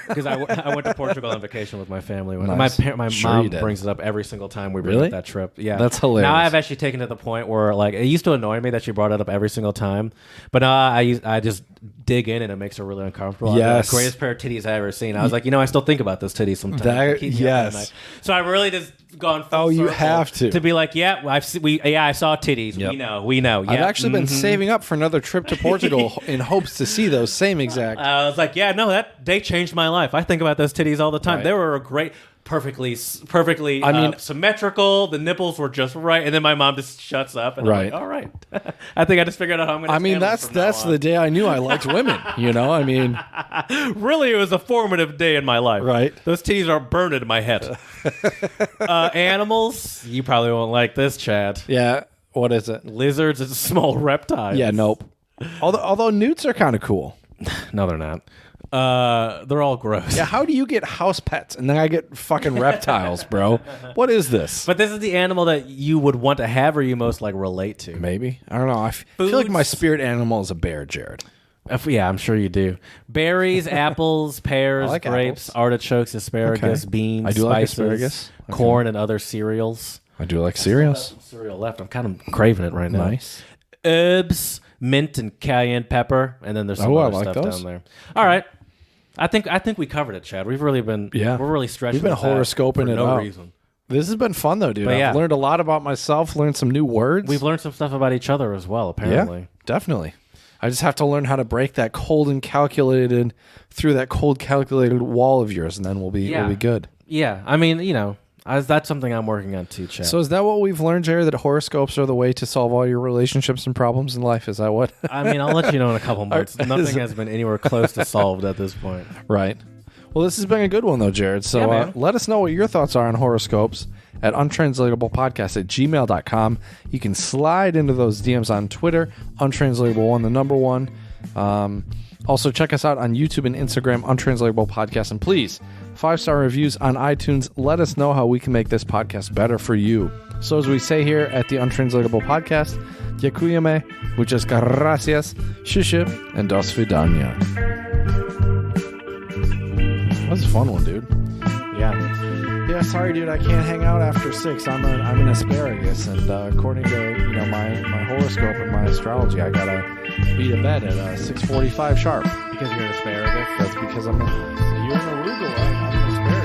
Because I went to Portugal on vacation with my family. Nice. My Sure mom you did. brings it up every single time we bring Really? up that trip. Yeah, That's hilarious. Now I've actually taken it to the point where like it used to annoy me that she brought it up every single time, but now I just dig in and it makes her really uncomfortable. I'm Yes. like, greatest pair of titties I ever seen. I was like, I still think about those titties sometimes. That- They keep me up at yes. night. So I really just gone full Oh, you circle have to be like, yeah, I saw titties. Yep. We know. I've Yeah. actually been saving up for another trip to Portugal in hopes to see those same exact. I was like, yeah, no, they changed my life. I think about those titties all the time. Right. They were a great, perfectly I mean- symmetrical. The nipples were just right, and then my mom just shuts up, and Right. I'm like, all right. I think I just figured out how I'm going to. I mean, that's the day I knew I liked women. I mean, Really, it was a formative day in my life. Right. Those titties are burned into my head. Animals, you probably won't like this, Chad. yeah. What is it? Lizards, it's small reptiles. Yeah, nope. Although newts are kind of cool. No, they're not. They're all gross. Yeah, how do you get house pets and then I get fucking reptiles, bro? What is this? But this is the animal that you would want to have or you most like relate to. Maybe. I don't know. I feel like my spirit animal is a bear, Jared. Yeah, I'm sure you do. Berries, apples, pears, I like grapes, apples. artichokes, asparagus, Okay. beans, I do like spices, asparagus. Okay. corn, and other cereals. I do like cereals. Cereal left. I'm kind of craving it right now. Nice. Herbs, mint, and cayenne pepper, and then there's some Oh, I other like stuff those. down there. All right. I think we covered it, Chad. We've really been Yeah. we're really stretching. We've been this out horoscoping for it no out. reason. This has been fun, though, dude. But yeah. I've learned a lot about myself, learned some new words. We've learned some stuff about each other as well, apparently. Yeah, definitely. I just have to learn how to break that cold and calculated wall of yours, and then we'll be good. Yeah. I mean, that's something I'm working on too, Chad. So is that what we've learned, Jared? That horoscopes are the way to solve all your relationships and problems in life? Is that what? I mean, I'll let you know in a couple months. Is Nothing it- has been anywhere close to solved at this point. Right. Well, this has been a good one, though, Jared. So Yeah, man. let us know what your thoughts are on horoscopes at untranslatablepodcast@gmail.com. You can slide into those DMs on Twitter, untranslatable1, the number one. Also, check us out on YouTube and Instagram, Untranslatable Podcast. And please, 5-star reviews on iTunes. Let us know how we can make this podcast better for you. So as we say here at the Untranslatable Podcast, dziękujemy, muchas gracias, shishi, and do svidania. That was a fun one, dude. Yeah. Yeah, sorry, dude. I can't hang out after 6. I'm an asparagus, and according to my horoscope and my astrology, I gotta be to bed at 6:45 sharp. Because you're an asparagus. That's because you're an arugula. I'm an asparagus.